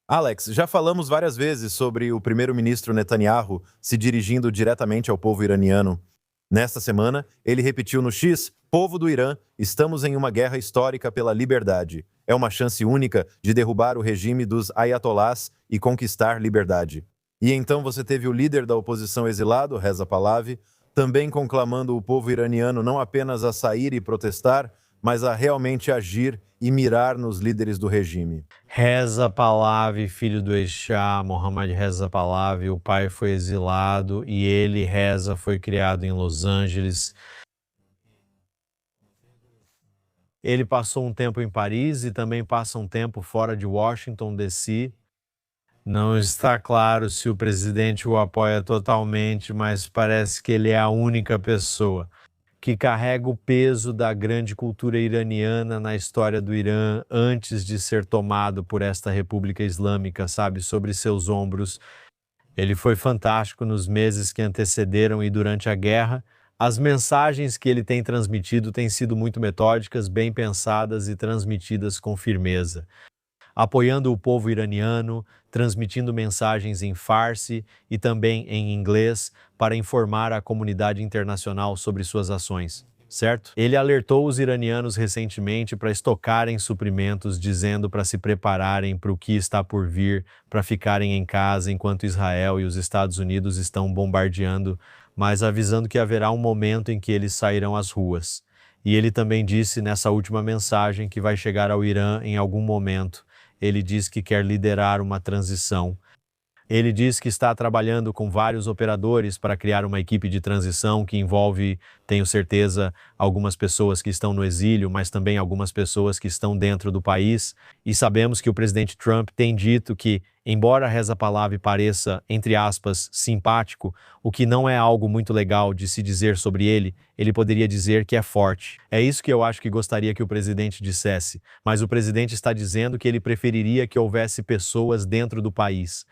Alex, já falamos várias vezes sobre o primeiro-ministro Netanyahu se dirigindo diretamente ao povo iraniano. Nesta semana, ele repetiu no X: povo do Irã, estamos em uma guerra histórica pela liberdade. É uma chance única de derrubar o regime dos ayatolás e conquistar liberdade. E então você teve o líder da oposição exilado, Reza Pahlavi, também conclamando o povo iraniano não apenas a sair e protestar, mas a realmente agir e mirar nos líderes do regime. Reza Pahlavi, filho do Eshá, Mohammad Reza Pahlavi, o pai foi exilado e ele, Reza, foi criado em Los Angeles. Ele passou um tempo em Paris e também passa um tempo fora de Washington, D.C. Não está claro se o presidente o apoia totalmente, mas parece que ele é a única pessoa que carrega o peso da grande cultura iraniana na história do Irã antes de ser tomado por esta República Islâmica, sabe, sobre seus ombros. Ele foi fantástico nos meses que antecederam e durante a guerra. As mensagens que ele tem transmitido têm sido muito metódicas, bem pensadas e transmitidas com firmeza. Apoiando o povo iraniano, transmitindo mensagens em farsi e também em inglês para informar a comunidade internacional sobre suas ações, certo? Ele alertou os iranianos recentemente para estocarem suprimentos, dizendo para se prepararem para o que está por vir, para ficarem em casa enquanto Israel e os Estados Unidos estão bombardeando, mas avisando que haverá um momento em que eles sairão às ruas. E ele também disse nessa última mensagem que vai chegar ao Irã em algum momento. Ele diz que quer liderar uma transição. Ele diz que está trabalhando com vários operadores para criar uma equipe de transição que envolve, tenho certeza, algumas pessoas que estão no exílio, mas também algumas pessoas que estão dentro do país. E sabemos que o presidente Trump tem dito que, embora Reza Pahlavi pareça, entre aspas, simpático, o que não é algo muito legal de se dizer sobre ele, ele poderia dizer que é forte. É isso que eu acho que gostaria que o presidente dissesse, mas o presidente está dizendo que ele preferiria que houvesse pessoas dentro do país.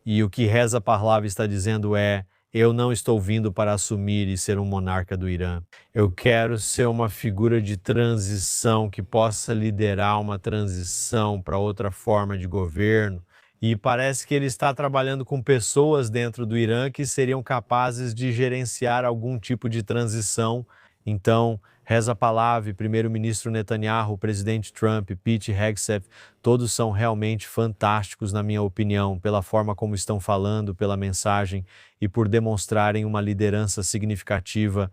E o que Reza Pahlavi está dizendo é: eu não estou vindo para assumir e ser um monarca do Irã. Eu quero ser uma figura de transição que possa liderar uma transição para outra forma de governo. E parece que ele está trabalhando com pessoas dentro do Irã que seriam capazes de gerenciar algum tipo de transição. Então, Reza Pahlavi, primeiro-ministro Netanyahu, presidente Trump, Pete Hegseth, todos são realmente fantásticos, na minha opinião, pela forma como estão falando, pela mensagem e por demonstrarem uma liderança significativa.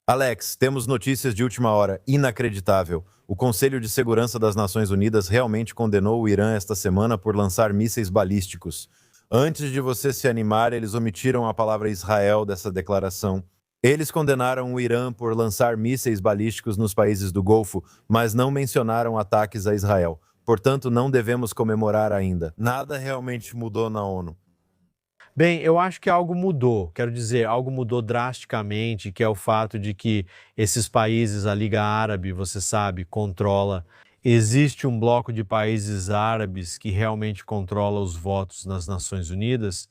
Alex, temos notícias de última hora, inacreditável. O Conselho de Segurança das Nações Unidas realmente condenou o Irã esta semana por lançar mísseis balísticos. Antes de você se animar, eles omitiram a palavra Israel dessa declaração. Eles condenaram o Irã por lançar mísseis balísticos nos países do Golfo, mas não mencionaram ataques a Israel. Portanto, não devemos comemorar ainda. Nada realmente mudou na ONU. Bem, eu acho que algo mudou, quero dizer, algo mudou drasticamente, que é o fato de que esses países, a Liga Árabe, você sabe, controla. Existe um bloco de países árabes que realmente controla os votos nas Nações Unidas,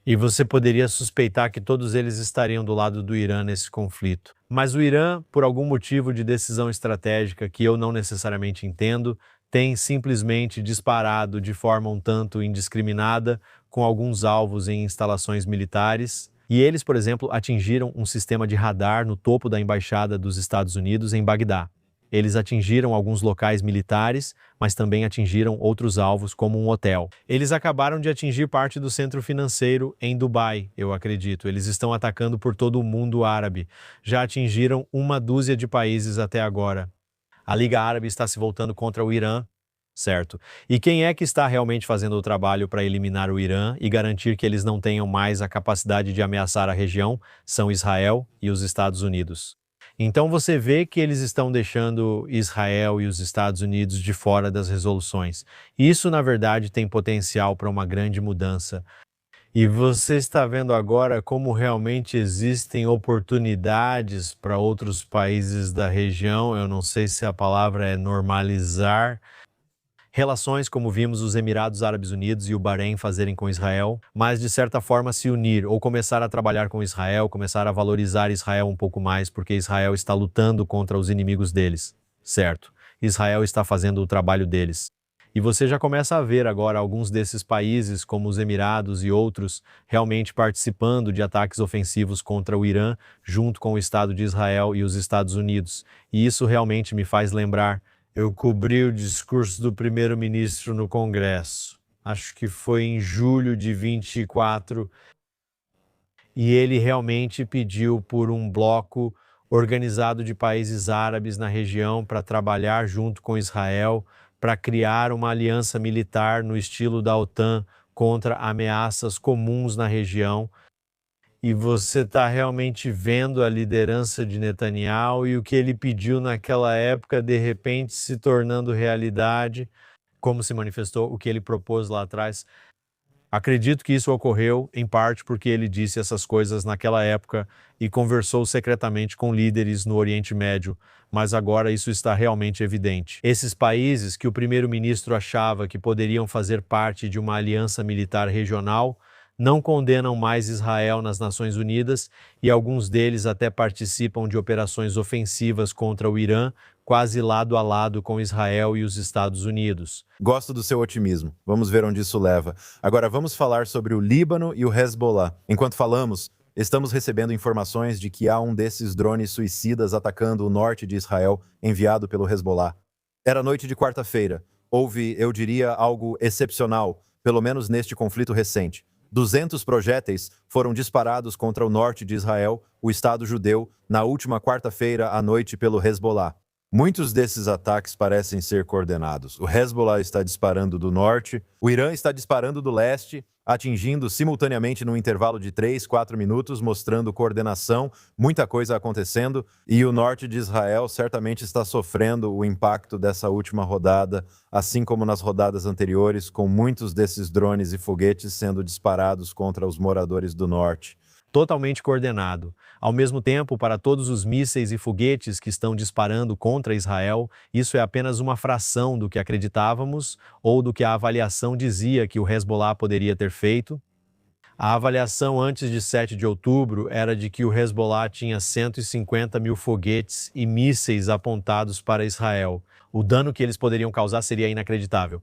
e você poderia suspeitar que todos eles estariam do lado do Irã nesse conflito. Mas o Irã, por algum motivo de decisão estratégica que eu não necessariamente entendo, tem simplesmente disparado de forma um tanto indiscriminada com alguns alvos em instalações militares. E eles, por exemplo, atingiram um sistema de radar no topo da embaixada dos Estados Unidos em Bagdá. Eles atingiram alguns locais militares, mas também atingiram outros alvos, como um hotel. Eles acabaram de atingir parte do centro financeiro em Dubai, eu acredito. Eles estão atacando por todo o mundo árabe. Já atingiram uma dúzia de países até agora. A Liga Árabe está se voltando contra o Irã, certo? E quem é que está realmente fazendo o trabalho para eliminar o Irã e garantir que eles não tenham mais a capacidade de ameaçar a região? São Israel e os Estados Unidos. Então você vê que eles estão deixando Israel e os Estados Unidos de fora das resoluções. Isso, na verdade, tem potencial para uma grande mudança. E você está vendo agora como realmente existem oportunidades para outros países da região. Eu não sei se a palavra é normalizar relações, como vimos os Emirados Árabes Unidos e o Bahrein fazerem com Israel, mas de certa forma se unir ou começar a trabalhar com Israel, começar a valorizar Israel um pouco mais, porque Israel está lutando contra os inimigos deles, certo? Israel está fazendo o trabalho deles. E você já começa a ver agora alguns desses países, como os Emirados e outros, realmente participando de ataques ofensivos contra o Irã, junto com o Estado de Israel e os Estados Unidos. E isso realmente me faz lembrar. Eu cobri o discurso do primeiro-ministro no Congresso. Acho que foi em julho de 24. E ele realmente pediu por um bloco organizado de países árabes na região para trabalhar junto com Israel, para criar uma aliança militar no estilo da OTAN contra ameaças comuns na região. E você está realmente vendo a liderança de Netanyahu e o que ele pediu naquela época, de repente se tornando realidade, como se manifestou o que ele propôs lá atrás. Acredito que isso ocorreu, em parte, porque ele disse essas coisas naquela época e conversou secretamente com líderes no Oriente Médio, mas agora isso está realmente evidente. Esses países que o primeiro-ministro achava que poderiam fazer parte de uma aliança militar regional não condenam mais Israel nas Nações Unidas e alguns deles até participam de operações ofensivas contra o Irã, quase lado a lado com Israel e os Estados Unidos. Gosto do seu otimismo. Vamos ver onde isso leva. Agora vamos falar sobre o Líbano e o Hezbollah. Enquanto falamos, estamos recebendo informações de que há um desses drones suicidas atacando o norte de Israel, enviado pelo Hezbollah. Era noite de quarta-feira. Houve, eu diria, algo excepcional, pelo menos neste conflito recente. 200 projéteis foram disparados contra o norte de Israel, o Estado judeu, na última quarta-feira à noite pelo Hezbollah. Muitos desses ataques parecem ser coordenados. O Hezbollah está disparando do norte, o Irã está disparando do leste, atingindo simultaneamente num intervalo de 3, 4 minutos, mostrando coordenação, muita coisa acontecendo, e o norte de Israel certamente está sofrendo o impacto dessa última rodada, assim como nas rodadas anteriores, com muitos desses drones e foguetes sendo disparados contra os moradores do norte. Totalmente coordenado. Ao mesmo tempo, para todos os mísseis e foguetes que estão disparando contra Israel, isso é apenas uma fração do que acreditávamos ou do que a avaliação dizia que o Hezbollah poderia ter feito. A avaliação antes de 7 de outubro era de que o Hezbollah tinha 150 mil foguetes e mísseis apontados para Israel. O dano que eles poderiam causar seria inacreditável.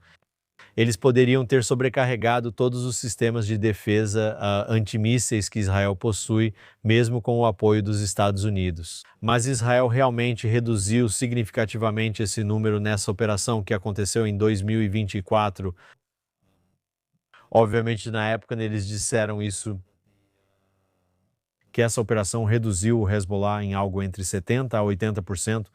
Eles poderiam ter sobrecarregado todos os sistemas de defesa antimísseis que Israel possui, mesmo com o apoio dos Estados Unidos. Mas Israel realmente reduziu significativamente esse número nessa operação que aconteceu em 2024. Obviamente, na época, eles disseram isso, que essa operação reduziu o Hezbollah em algo entre 70% a 80%.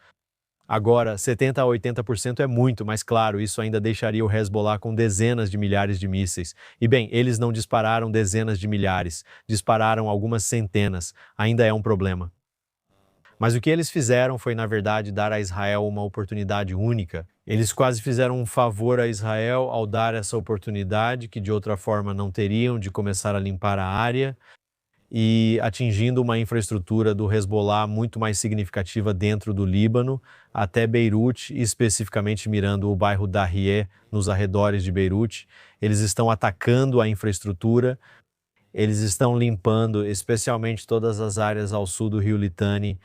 Agora, 70% a 80% é muito, mas claro, isso ainda deixaria o Hezbollah com dezenas de milhares de mísseis. E bem, eles não dispararam dezenas de milhares, dispararam algumas centenas. Ainda é um problema. Mas o que eles fizeram foi, na verdade, dar a Israel uma oportunidade única. Eles quase fizeram um favor a Israel ao dar essa oportunidade, que de outra forma não teriam, de começar a limpar a área e atingindo uma infraestrutura do Hezbollah muito mais significativa dentro do Líbano, até Beirute, especificamente mirando o bairro Dahiyeh, nos arredores de Beirute. Eles estão atacando a infraestrutura, eles estão limpando especialmente todas as áreas ao sul do rio Litani.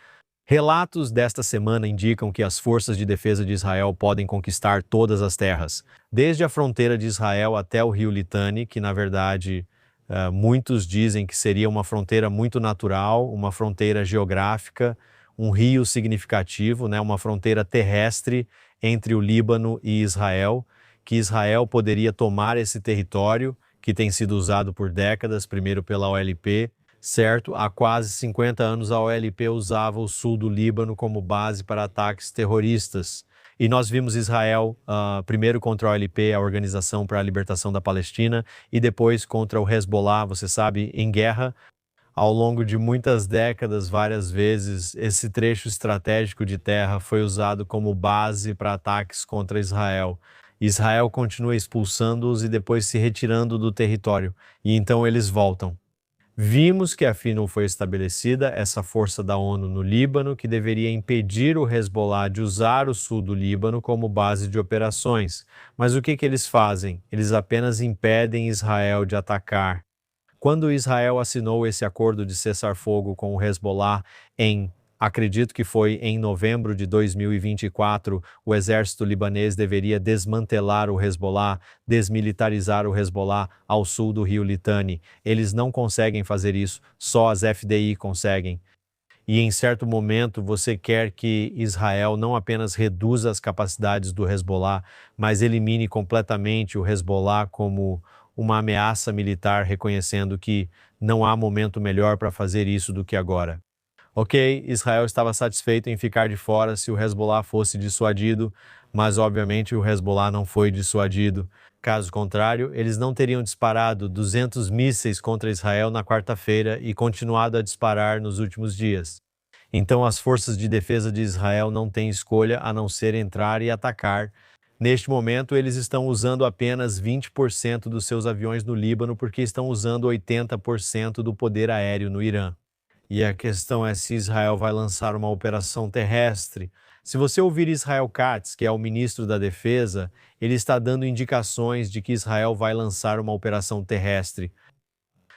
Relatos desta semana indicam que as forças de defesa de Israel podem conquistar todas as terras, desde a fronteira de Israel até o rio Litani, que na verdade muitos dizem que seria uma fronteira muito natural, uma fronteira geográfica, um rio significativo, né, uma fronteira terrestre entre o Líbano e Israel, que Israel poderia tomar esse território que tem sido usado por décadas, primeiro pela OLP, certo? Há quase 50 anos a OLP usava o sul do Líbano como base para ataques terroristas. E nós vimos Israel primeiro contra a OLP, a Organização para a Libertação da Palestina, e depois contra o Hezbollah, você sabe, em guerra. Ao longo de muitas décadas, várias vezes, esse trecho estratégico de terra foi usado como base para ataques contra Israel. Israel continua expulsando-os e depois se retirando do território, e então eles voltam. Vimos que a FINUL foi estabelecida, essa força da ONU no Líbano, que deveria impedir o Hezbollah de usar o sul do Líbano como base de operações. Mas o que eles fazem? Eles apenas impedem Israel de atacar. Quando Israel assinou esse acordo de cessar-fogo com o Hezbollah acredito que foi em novembro de 2024, o exército libanês deveria desmantelar o Hezbollah, desmilitarizar o Hezbollah ao sul do rio Litani. Eles não conseguem fazer isso, só as FDI conseguem. E em certo momento você quer que Israel não apenas reduza as capacidades do Hezbollah, mas elimine completamente o Hezbollah como uma ameaça militar, reconhecendo que não há momento melhor para fazer isso do que agora. Ok, Israel estava satisfeito em ficar de fora se o Hezbollah fosse dissuadido, mas obviamente o Hezbollah não foi dissuadido. Caso contrário, eles não teriam disparado 200 mísseis contra Israel na quarta-feira e continuado a disparar nos últimos dias. Então as forças de defesa de Israel não têm escolha a não ser entrar e atacar. Neste momento, eles estão usando apenas 20% dos seus aviões no Líbano porque estão usando 80% do poder aéreo no Irã. E a questão é se Israel vai lançar uma operação terrestre. Se você ouvir Israel Katz, que é o ministro da Defesa, ele está dando indicações de que Israel vai lançar uma operação terrestre.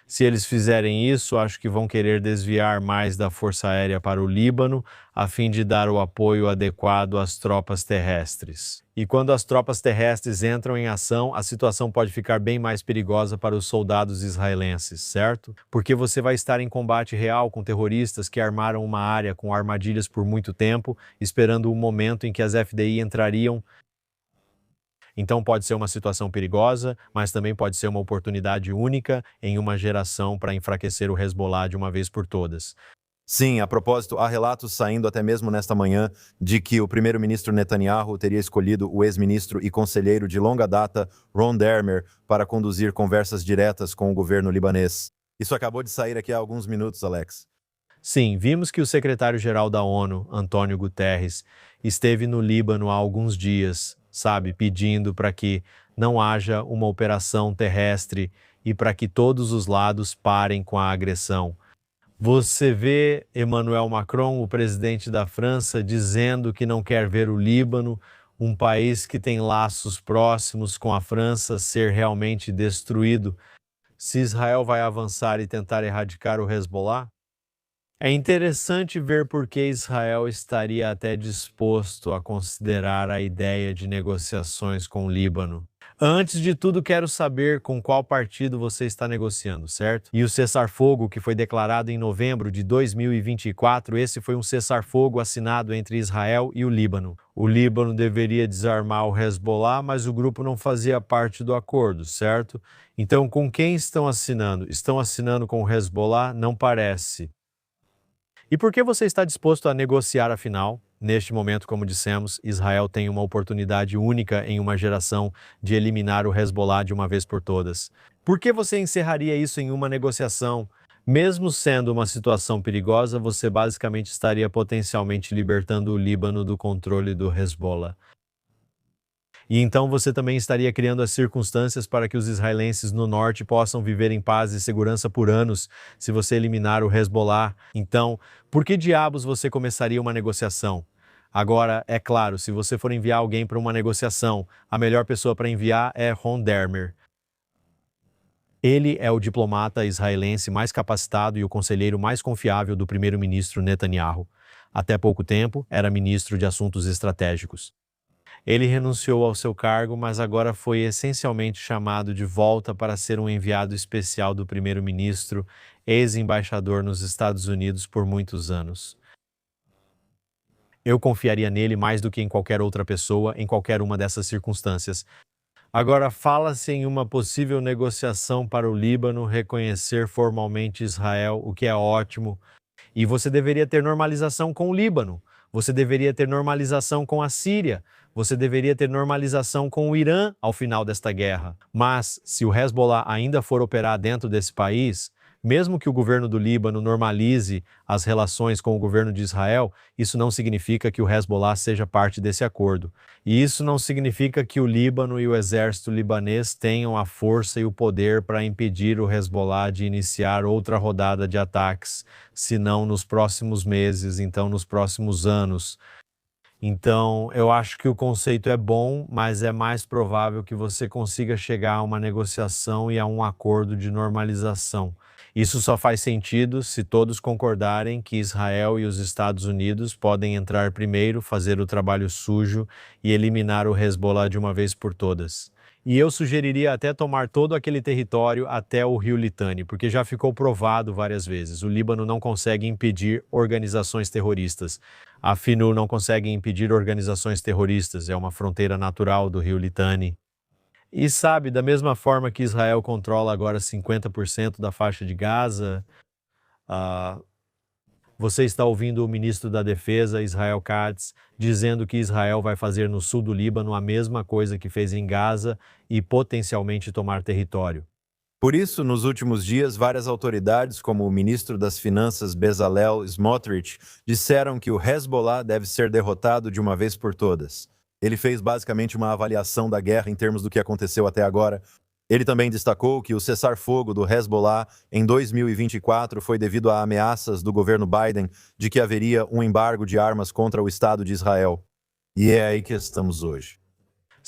Se eles fizerem isso, acho que vão querer desviar mais da Força Aérea para o Líbano, a fim de dar o apoio adequado às tropas terrestres. E quando as tropas terrestres entram em ação, a situação pode ficar bem mais perigosa para os soldados israelenses, certo? Porque você vai estar em combate real com terroristas que armaram uma área com armadilhas por muito tempo, esperando o momento em que as FDI entrariam. Então pode ser uma situação perigosa, mas também pode ser uma oportunidade única em uma geração para enfraquecer o Hezbollah de uma vez por todas. Sim, a propósito, há relatos saindo até mesmo nesta manhã de que o primeiro-ministro Netanyahu teria escolhido o ex-ministro e conselheiro de longa data, Ron Dermer, para conduzir conversas diretas com o governo libanês. Isso acabou de sair aqui há alguns minutos, Alex. Sim, vimos que o secretário-geral da ONU, Antônio Guterres, esteve no Líbano há alguns dias, pedindo para que não haja uma operação terrestre e para que todos os lados parem com a agressão. Você vê Emmanuel Macron, o presidente da França, dizendo que não quer ver o Líbano, um país que tem laços próximos com a França, ser realmente destruído. Se Israel vai avançar e tentar erradicar o Hezbollah? É interessante ver por que Israel estaria até disposto a considerar a ideia de negociações com o Líbano. Antes de tudo, quero saber com qual partido você está negociando, certo? E o cessar-fogo que foi declarado em novembro de 2024, esse foi um cessar-fogo assinado entre Israel e o Líbano. O Líbano deveria desarmar o Hezbollah, mas o grupo não fazia parte do acordo, certo? Então, com quem estão assinando? Estão assinando com o Hezbollah? Não parece. E por que você está disposto a negociar afinal? Neste momento, como dissemos, Israel tem uma oportunidade única em uma geração de eliminar o Hezbollah de uma vez por todas. Por que você encerraria isso em uma negociação? Mesmo sendo uma situação perigosa, você basicamente estaria potencialmente libertando o Líbano do controle do Hezbollah. E então você também estaria criando as circunstâncias para que os israelenses no norte possam viver em paz e segurança por anos se você eliminar o Hezbollah. Então, por que diabos você começaria uma negociação? Agora, é claro, se você for enviar alguém para uma negociação, a melhor pessoa para enviar é Ron Dermer. Ele é o diplomata israelense mais capacitado e o conselheiro mais confiável do primeiro-ministro Netanyahu. Até pouco tempo, era ministro de Assuntos Estratégicos. Ele renunciou ao seu cargo, mas agora foi essencialmente chamado de volta para ser um enviado especial do primeiro-ministro, ex-embaixador nos Estados Unidos por muitos anos. Eu confiaria nele mais do que em qualquer outra pessoa, em qualquer uma dessas circunstâncias. Agora, fala-se em uma possível negociação para o Líbano reconhecer formalmente Israel, o que é ótimo. E você deveria ter normalização com o Líbano, você deveria ter normalização com a Síria, você deveria ter normalização com o Irã ao final desta guerra. Mas, se o Hezbollah ainda for operar dentro desse país, mesmo que o governo do Líbano normalize as relações com o governo de Israel, isso não significa que o Hezbollah seja parte desse acordo. E isso não significa que o Líbano e o exército libanês tenham a força e o poder para impedir o Hezbollah de iniciar outra rodada de ataques, senão nos próximos meses, então nos próximos anos. Então, eu acho que o conceito é bom, mas é mais provável que você consiga chegar a uma negociação e a um acordo de normalização. Isso só faz sentido se todos concordarem que Israel e os Estados Unidos podem entrar primeiro, fazer o trabalho sujo e eliminar o Hezbollah de uma vez por todas. E eu sugeriria até tomar todo aquele território até o rio Litani, porque já ficou provado várias vezes. O Líbano não consegue impedir organizações terroristas. A FINU não consegue impedir organizações terroristas, é uma fronteira natural do rio Litani. E sabe, da mesma forma que Israel controla agora 50% da faixa de Gaza, você está ouvindo o ministro da Defesa, Israel Katz, dizendo que Israel vai fazer no sul do Líbano a mesma coisa que fez em Gaza e potencialmente tomar território. Por isso, nos últimos dias, várias autoridades, como o ministro das Finanças Bezalel Smotrich, disseram que o Hezbollah deve ser derrotado de uma vez por todas. Ele fez basicamente uma avaliação da guerra em termos do que aconteceu até agora. Ele também destacou que o cessar-fogo do Hezbollah em 2024 foi devido a ameaças do governo Biden de que haveria um embargo de armas contra o Estado de Israel. E é aí que estamos hoje.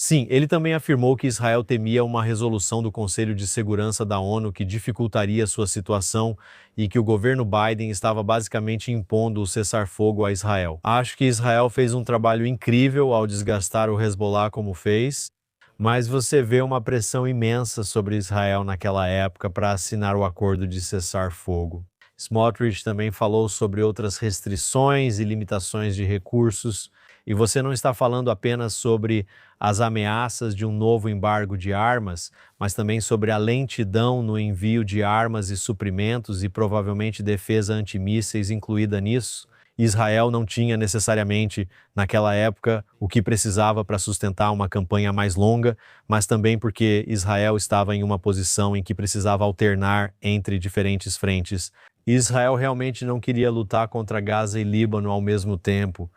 Sim, ele também afirmou que Israel temia uma resolução do Conselho de Segurança da ONU que dificultaria sua situação e que o governo Biden estava basicamente impondo o cessar-fogo a Israel. Acho que Israel fez um trabalho incrível ao desgastar o Hezbollah como fez, mas você vê uma pressão imensa sobre Israel naquela época para assinar o acordo de cessar-fogo. Smotrich também falou sobre outras restrições e limitações de recursos, e você não está falando apenas sobre as ameaças de um novo embargo de armas, mas também sobre a lentidão no envio de armas e suprimentos e provavelmente defesa antimísseis incluída nisso. Israel não tinha necessariamente, naquela época, o que precisava para sustentar uma campanha mais longa, mas também porque Israel estava em uma posição em que precisava alternar entre diferentes frentes. Israel realmente não queria lutar contra Gaza e Líbano ao mesmo tempo.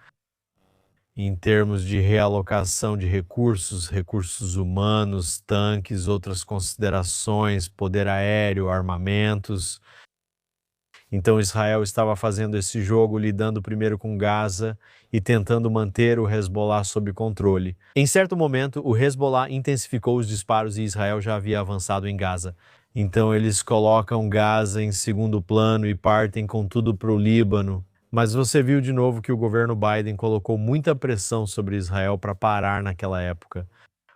Em termos de realocação de recursos, recursos humanos, tanques, outras considerações, poder aéreo, armamentos. Então Israel estava fazendo esse jogo, lidando primeiro com Gaza e tentando manter o Hezbollah sob controle. Em certo momento, o Hezbollah intensificou os disparos e Israel já havia avançado em Gaza. Então eles colocam Gaza em segundo plano e partem com tudo para o Líbano. Mas você viu de novo que o governo Biden colocou muita pressão sobre Israel para parar naquela época.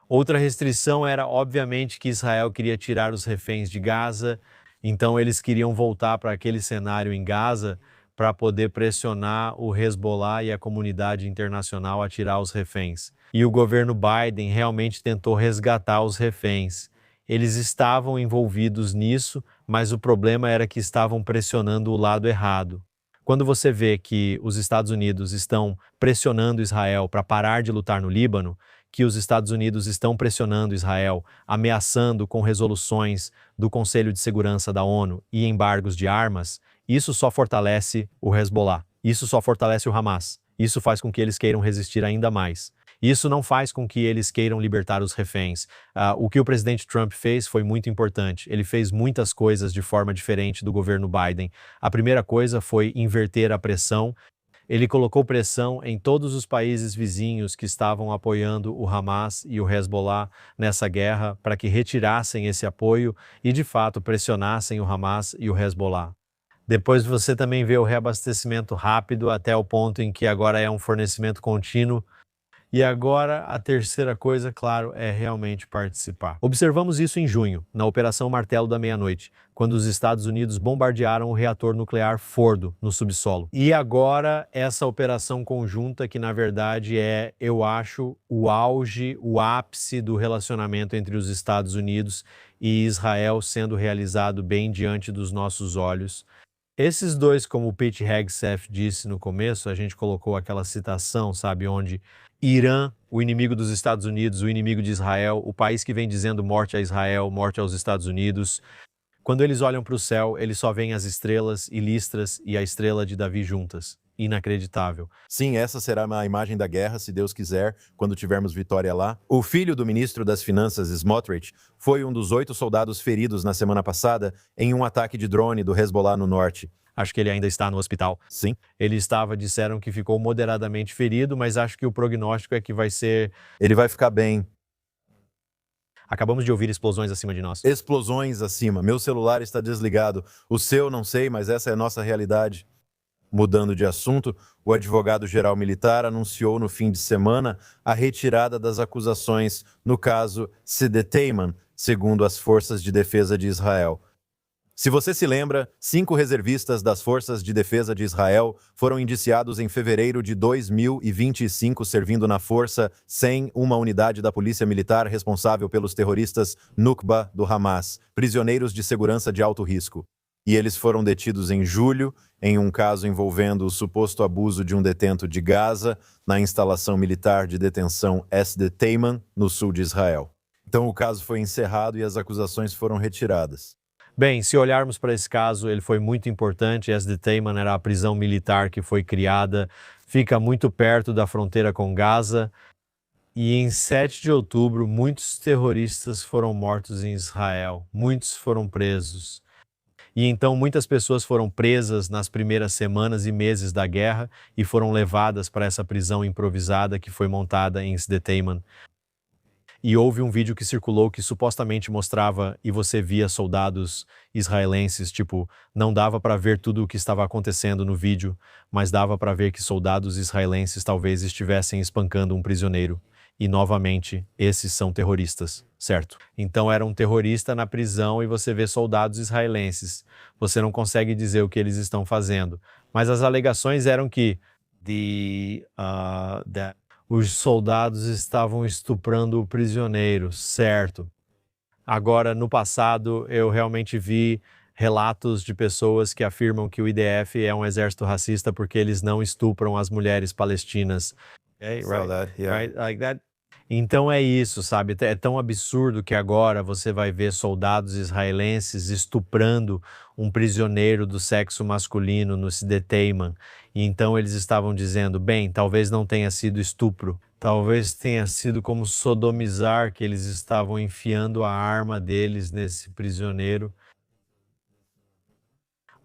Outra restrição era, obviamente, que Israel queria tirar os reféns de Gaza, então eles queriam voltar para aquele cenário em Gaza para poder pressionar o Hezbollah e a comunidade internacional a tirar os reféns. E o governo Biden realmente tentou resgatar os reféns. Eles estavam envolvidos nisso, mas o problema era que estavam pressionando o lado errado. Quando você vê que os Estados Unidos estão pressionando Israel para parar de lutar no Líbano, que os Estados Unidos estão pressionando Israel, ameaçando com resoluções do Conselho de Segurança da ONU e embargos de armas, isso só fortalece o Hezbollah, isso só fortalece o Hamas, isso faz com que eles queiram resistir ainda mais. Isso não faz com que eles queiram libertar os reféns. O que o presidente Trump fez foi muito importante. Ele fez muitas coisas de forma diferente do governo Biden. A primeira coisa foi inverter a pressão. Ele colocou pressão em todos os países vizinhos que estavam apoiando o Hamas e o Hezbollah nessa guerra para que retirassem esse apoio e, de fato, pressionassem o Hamas e o Hezbollah. Depois você também vê o reabastecimento rápido até o ponto em que agora é um fornecimento contínuo. E agora a terceira coisa, claro, é realmente participar. Observamos isso em junho, na Operação Martelo da Meia-Noite, quando os Estados Unidos bombardearam o reator nuclear Fordo, no subsolo. E agora essa operação conjunta que, na verdade, é, eu acho, o auge, o ápice do relacionamento entre os Estados Unidos e Israel sendo realizado bem diante dos nossos olhos. Esses dois, como o Pete Hegseth disse no começo, a gente colocou aquela citação, sabe, onde Irã, o inimigo dos Estados Unidos, o inimigo de Israel, o país que vem dizendo morte a Israel, morte aos Estados Unidos. Quando eles olham para o céu, eles só veem as estrelas e listras e a estrela de Davi juntas. Inacreditável. Sim, essa será a imagem da guerra, se Deus quiser, quando tivermos vitória lá. O filho do ministro das Finanças, Smotrich, foi um dos 8 soldados feridos na semana passada em um ataque de drone do Hezbollah no norte. Acho que ele ainda está no hospital. Sim. Ele disseram que ficou moderadamente ferido, mas acho que o prognóstico é que vai ser... Ele vai ficar bem. Acabamos de ouvir explosões acima de nós. Explosões acima. Meu celular está desligado. O seu, não sei, mas essa é a nossa realidade. Mudando de assunto, o advogado-geral militar anunciou no fim de semana a retirada das acusações no caso Sde Teiman, segundo as Forças de Defesa de Israel. Se você se lembra, 5 reservistas das Forças de Defesa de Israel foram indiciados em fevereiro de 2025 servindo na Força 100, uma unidade da Polícia Militar responsável pelos terroristas Nukba do Hamas, prisioneiros de segurança de alto risco. E eles foram detidos em julho, em um caso envolvendo o suposto abuso de um detento de Gaza na instalação militar de detenção Sde Teiman, no sul de Israel. Então o caso foi encerrado e as acusações foram retiradas. Bem, se olharmos para esse caso, ele foi muito importante. Sde Teiman era a prisão militar que foi criada, fica muito perto da fronteira com Gaza. E em 7 de outubro, muitos terroristas foram mortos em Israel, muitos foram presos. E então muitas pessoas foram presas nas primeiras semanas e meses da guerra e foram levadas para essa prisão improvisada que foi montada em Sde Teiman. E houve um vídeo que circulou que supostamente mostrava e você via soldados israelenses, tipo, não dava para ver tudo o que estava acontecendo no vídeo, mas dava para ver que soldados israelenses talvez estivessem espancando um prisioneiro. E novamente, esses são terroristas, certo? Então era um terrorista na prisão e você vê soldados israelenses. Você não consegue dizer o que eles estão fazendo. Mas as alegações eram que os soldados estavam estuprando o prisioneiro, certo? Agora, no passado, eu realmente vi relatos de pessoas que afirmam que o IDF é um exército racista porque eles não estupram as mulheres palestinas. Então é isso, sabe? É tão absurdo que agora você vai ver soldados israelenses estuprando um prisioneiro do sexo masculino no Sde Teiman. E então eles estavam dizendo, bem, talvez não tenha sido estupro, talvez tenha sido como sodomizar, que eles estavam enfiando a arma deles nesse prisioneiro.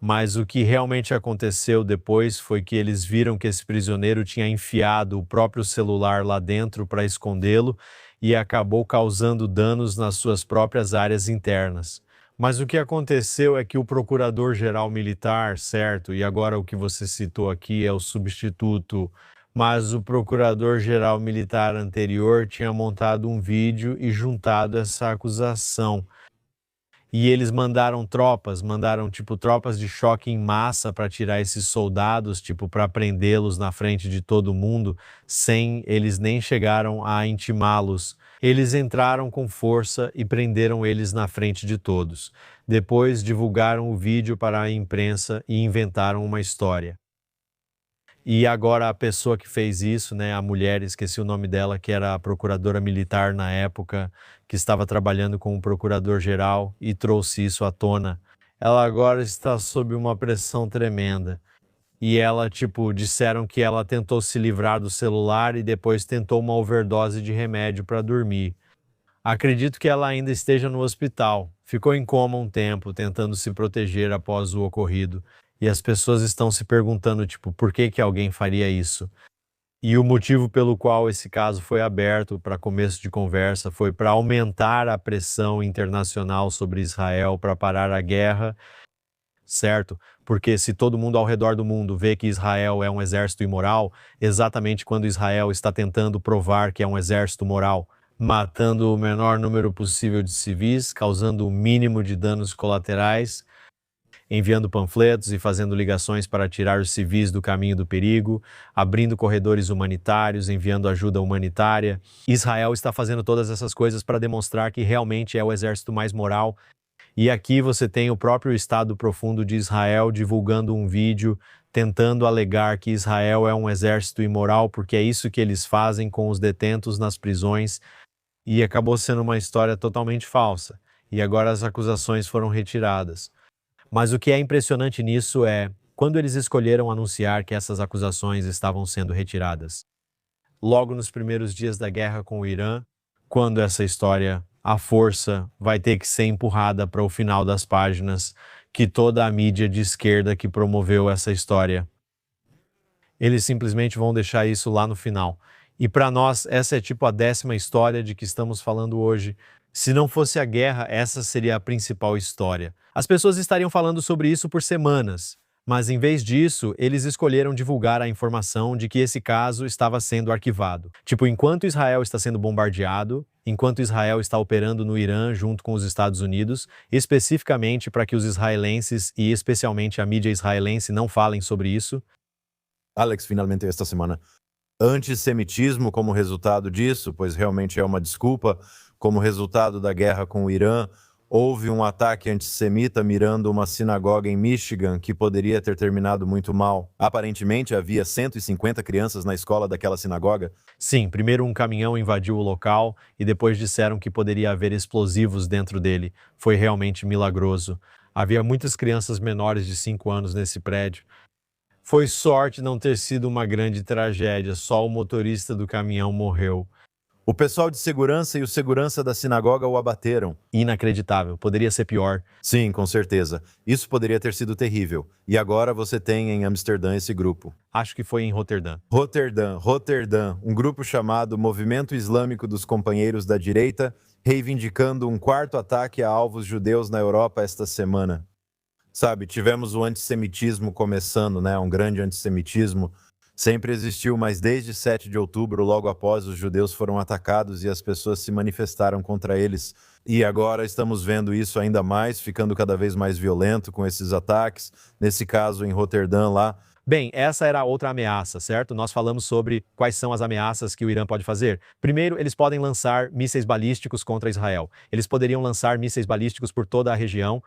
Mas o que realmente aconteceu depois foi que eles viram que esse prisioneiro tinha enfiado o próprio celular lá dentro para escondê-lo e acabou causando danos nas suas próprias áreas internas. Mas o que aconteceu é que o procurador-geral militar, certo, e agora o que você citou aqui é o substituto, mas o procurador-geral militar anterior tinha montado um vídeo e juntado essa acusação. E eles mandaram tropas de choque em massa para tirar esses soldados, para prendê-los na frente de todo mundo, eles nem chegaram a intimá-los. Eles entraram com força e prenderam eles na frente de todos. Depois divulgaram o vídeo para a imprensa e inventaram uma história. E agora a pessoa que fez isso, a mulher, esqueci o nome dela, que era a procuradora militar na época, que estava trabalhando com o procurador-geral e trouxe isso à tona. Ela agora está sob uma pressão tremenda. e ela, disseram que ela tentou se livrar do celular e depois tentou uma overdose de remédio para dormir. Acredito que ela ainda esteja no hospital. Ficou em coma um tempo, tentando se proteger após o ocorrido. E as pessoas estão se perguntando, por que que alguém faria isso? E o motivo pelo qual esse caso foi aberto para começo de conversa foi para aumentar a pressão internacional sobre Israel para parar a guerra, certo? Porque se todo mundo ao redor do mundo vê que Israel é um exército imoral, exatamente quando Israel está tentando provar que é um exército moral, matando o menor número possível de civis, causando o mínimo de danos colaterais, enviando panfletos e fazendo ligações para tirar os civis do caminho do perigo, abrindo corredores humanitários, enviando ajuda humanitária. Israel está fazendo todas essas coisas para demonstrar que realmente é o exército mais moral. E aqui você tem o próprio Estado Profundo de Israel divulgando um vídeo tentando alegar que Israel é um exército imoral porque é isso que eles fazem com os detentos nas prisões, e acabou sendo uma história totalmente falsa. E agora as acusações foram retiradas. Mas o que é impressionante nisso é quando eles escolheram anunciar que essas acusações estavam sendo retiradas. Logo nos primeiros dias da guerra com o Irã, quando essa história, à força, vai ter que ser empurrada para o final das páginas, que toda a mídia de esquerda que promoveu essa história, eles simplesmente vão deixar isso lá no final. E para nós, essa é a 10ª história de que estamos falando hoje. Se não fosse a guerra, essa seria a principal história. As pessoas estariam falando sobre isso por semanas, mas em vez disso, eles escolheram divulgar a informação de que esse caso estava sendo arquivado. Enquanto Israel está sendo bombardeado, enquanto Israel está operando no Irã junto com os Estados Unidos, especificamente para que os israelenses e especialmente a mídia israelense não falem sobre isso. Alex, finalmente esta semana. Antissemitismo como resultado disso, pois realmente é uma desculpa, como resultado da guerra com o Irã, houve um ataque antissemita mirando uma sinagoga em Michigan que poderia ter terminado muito mal. Aparentemente, havia 150 crianças na escola daquela sinagoga. Sim, primeiro um caminhão invadiu o local e depois disseram que poderia haver explosivos dentro dele. Foi realmente milagroso. Havia muitas crianças menores de 5 anos nesse prédio. Foi sorte não ter sido uma grande tragédia, só o motorista do caminhão morreu. O pessoal de segurança e o segurança da sinagoga o abateram. Inacreditável, poderia ser pior. Sim, com certeza. Isso poderia ter sido terrível. E agora você tem em Amsterdã esse grupo. Acho que foi em Roterdã. Roterdã, um grupo chamado Movimento Islâmico dos Companheiros da Direita, reivindicando um 4º ataque a alvos judeus na Europa esta semana. Sabe, tivemos o antissemitismo começando, né? Um grande antissemitismo. Sempre existiu, mas desde 7 de outubro, logo após, os judeus foram atacados e as pessoas se manifestaram contra eles. E agora estamos vendo isso ainda mais, ficando cada vez mais violento com esses ataques. Nesse caso, em Roterdã, lá. Bem, essa era a outra ameaça, certo? Nós falamos sobre quais são as ameaças que o Irã pode fazer. Primeiro, eles podem lançar mísseis balísticos contra Israel. Eles poderiam lançar mísseis balísticos por toda a região.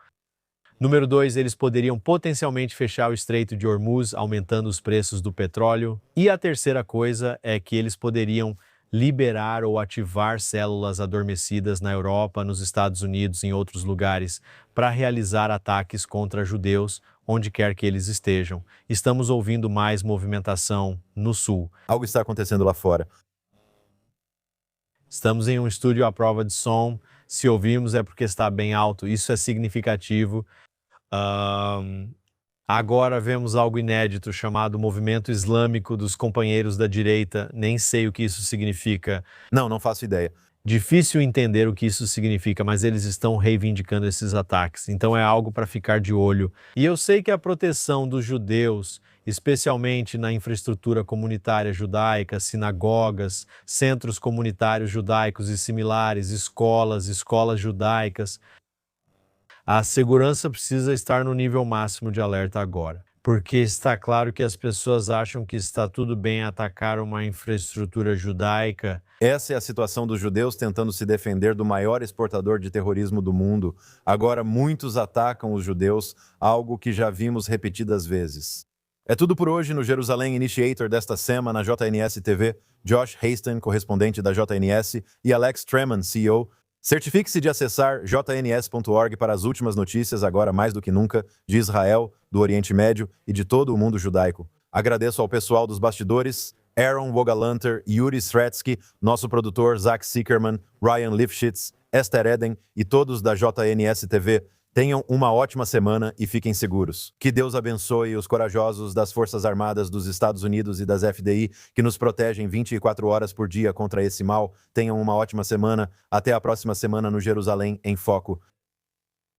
Número 2, eles poderiam potencialmente fechar o Estreito de Hormuz, aumentando os preços do petróleo. E a terceira coisa é que eles poderiam liberar ou ativar células adormecidas na Europa, nos Estados Unidos e em outros lugares, para realizar ataques contra judeus, onde quer que eles estejam. Estamos ouvindo mais movimentação no sul. Algo está acontecendo lá fora. Estamos em um estúdio à prova de som. Se ouvirmos é porque está bem alto. Isso é significativo. Agora vemos algo inédito chamado Movimento Islâmico dos Companheiros da Direita. Nem sei o que isso significa. Não faço ideia. Difícil entender o que isso significa, mas eles estão reivindicando esses ataques. Então é algo para ficar de olho. E eu sei que a proteção dos judeus, especialmente na infraestrutura comunitária judaica, sinagogas, centros comunitários judaicos e similares, escolas judaicas, a segurança precisa estar no nível máximo de alerta agora, porque está claro que as pessoas acham que está tudo bem atacar uma infraestrutura judaica. Essa é a situação dos judeus tentando se defender do maior exportador de terrorismo do mundo. Agora muitos atacam os judeus, algo que já vimos repetidas vezes. É tudo por hoje no Jerusalém Initiator desta semana na JNS TV. Josh Hasten, correspondente da JNS, e Alex Treman, CEO. Certifique-se de acessar jns.org para as últimas notícias, agora mais do que nunca, de Israel, do Oriente Médio e de todo o mundo judaico. Agradeço ao pessoal dos bastidores, Aaron Wogalanter, Yuri Sretsky, nosso produtor Zach Sickerman, Ryan Lifshitz, Esther Eden e todos da JNS TV. Tenham uma ótima semana e fiquem seguros. Que Deus abençoe os corajosos das Forças Armadas dos Estados Unidos e das FDI que nos protegem 24 horas por dia contra esse mal. Tenham uma ótima semana. Até a próxima semana no Jerusalém em Foco.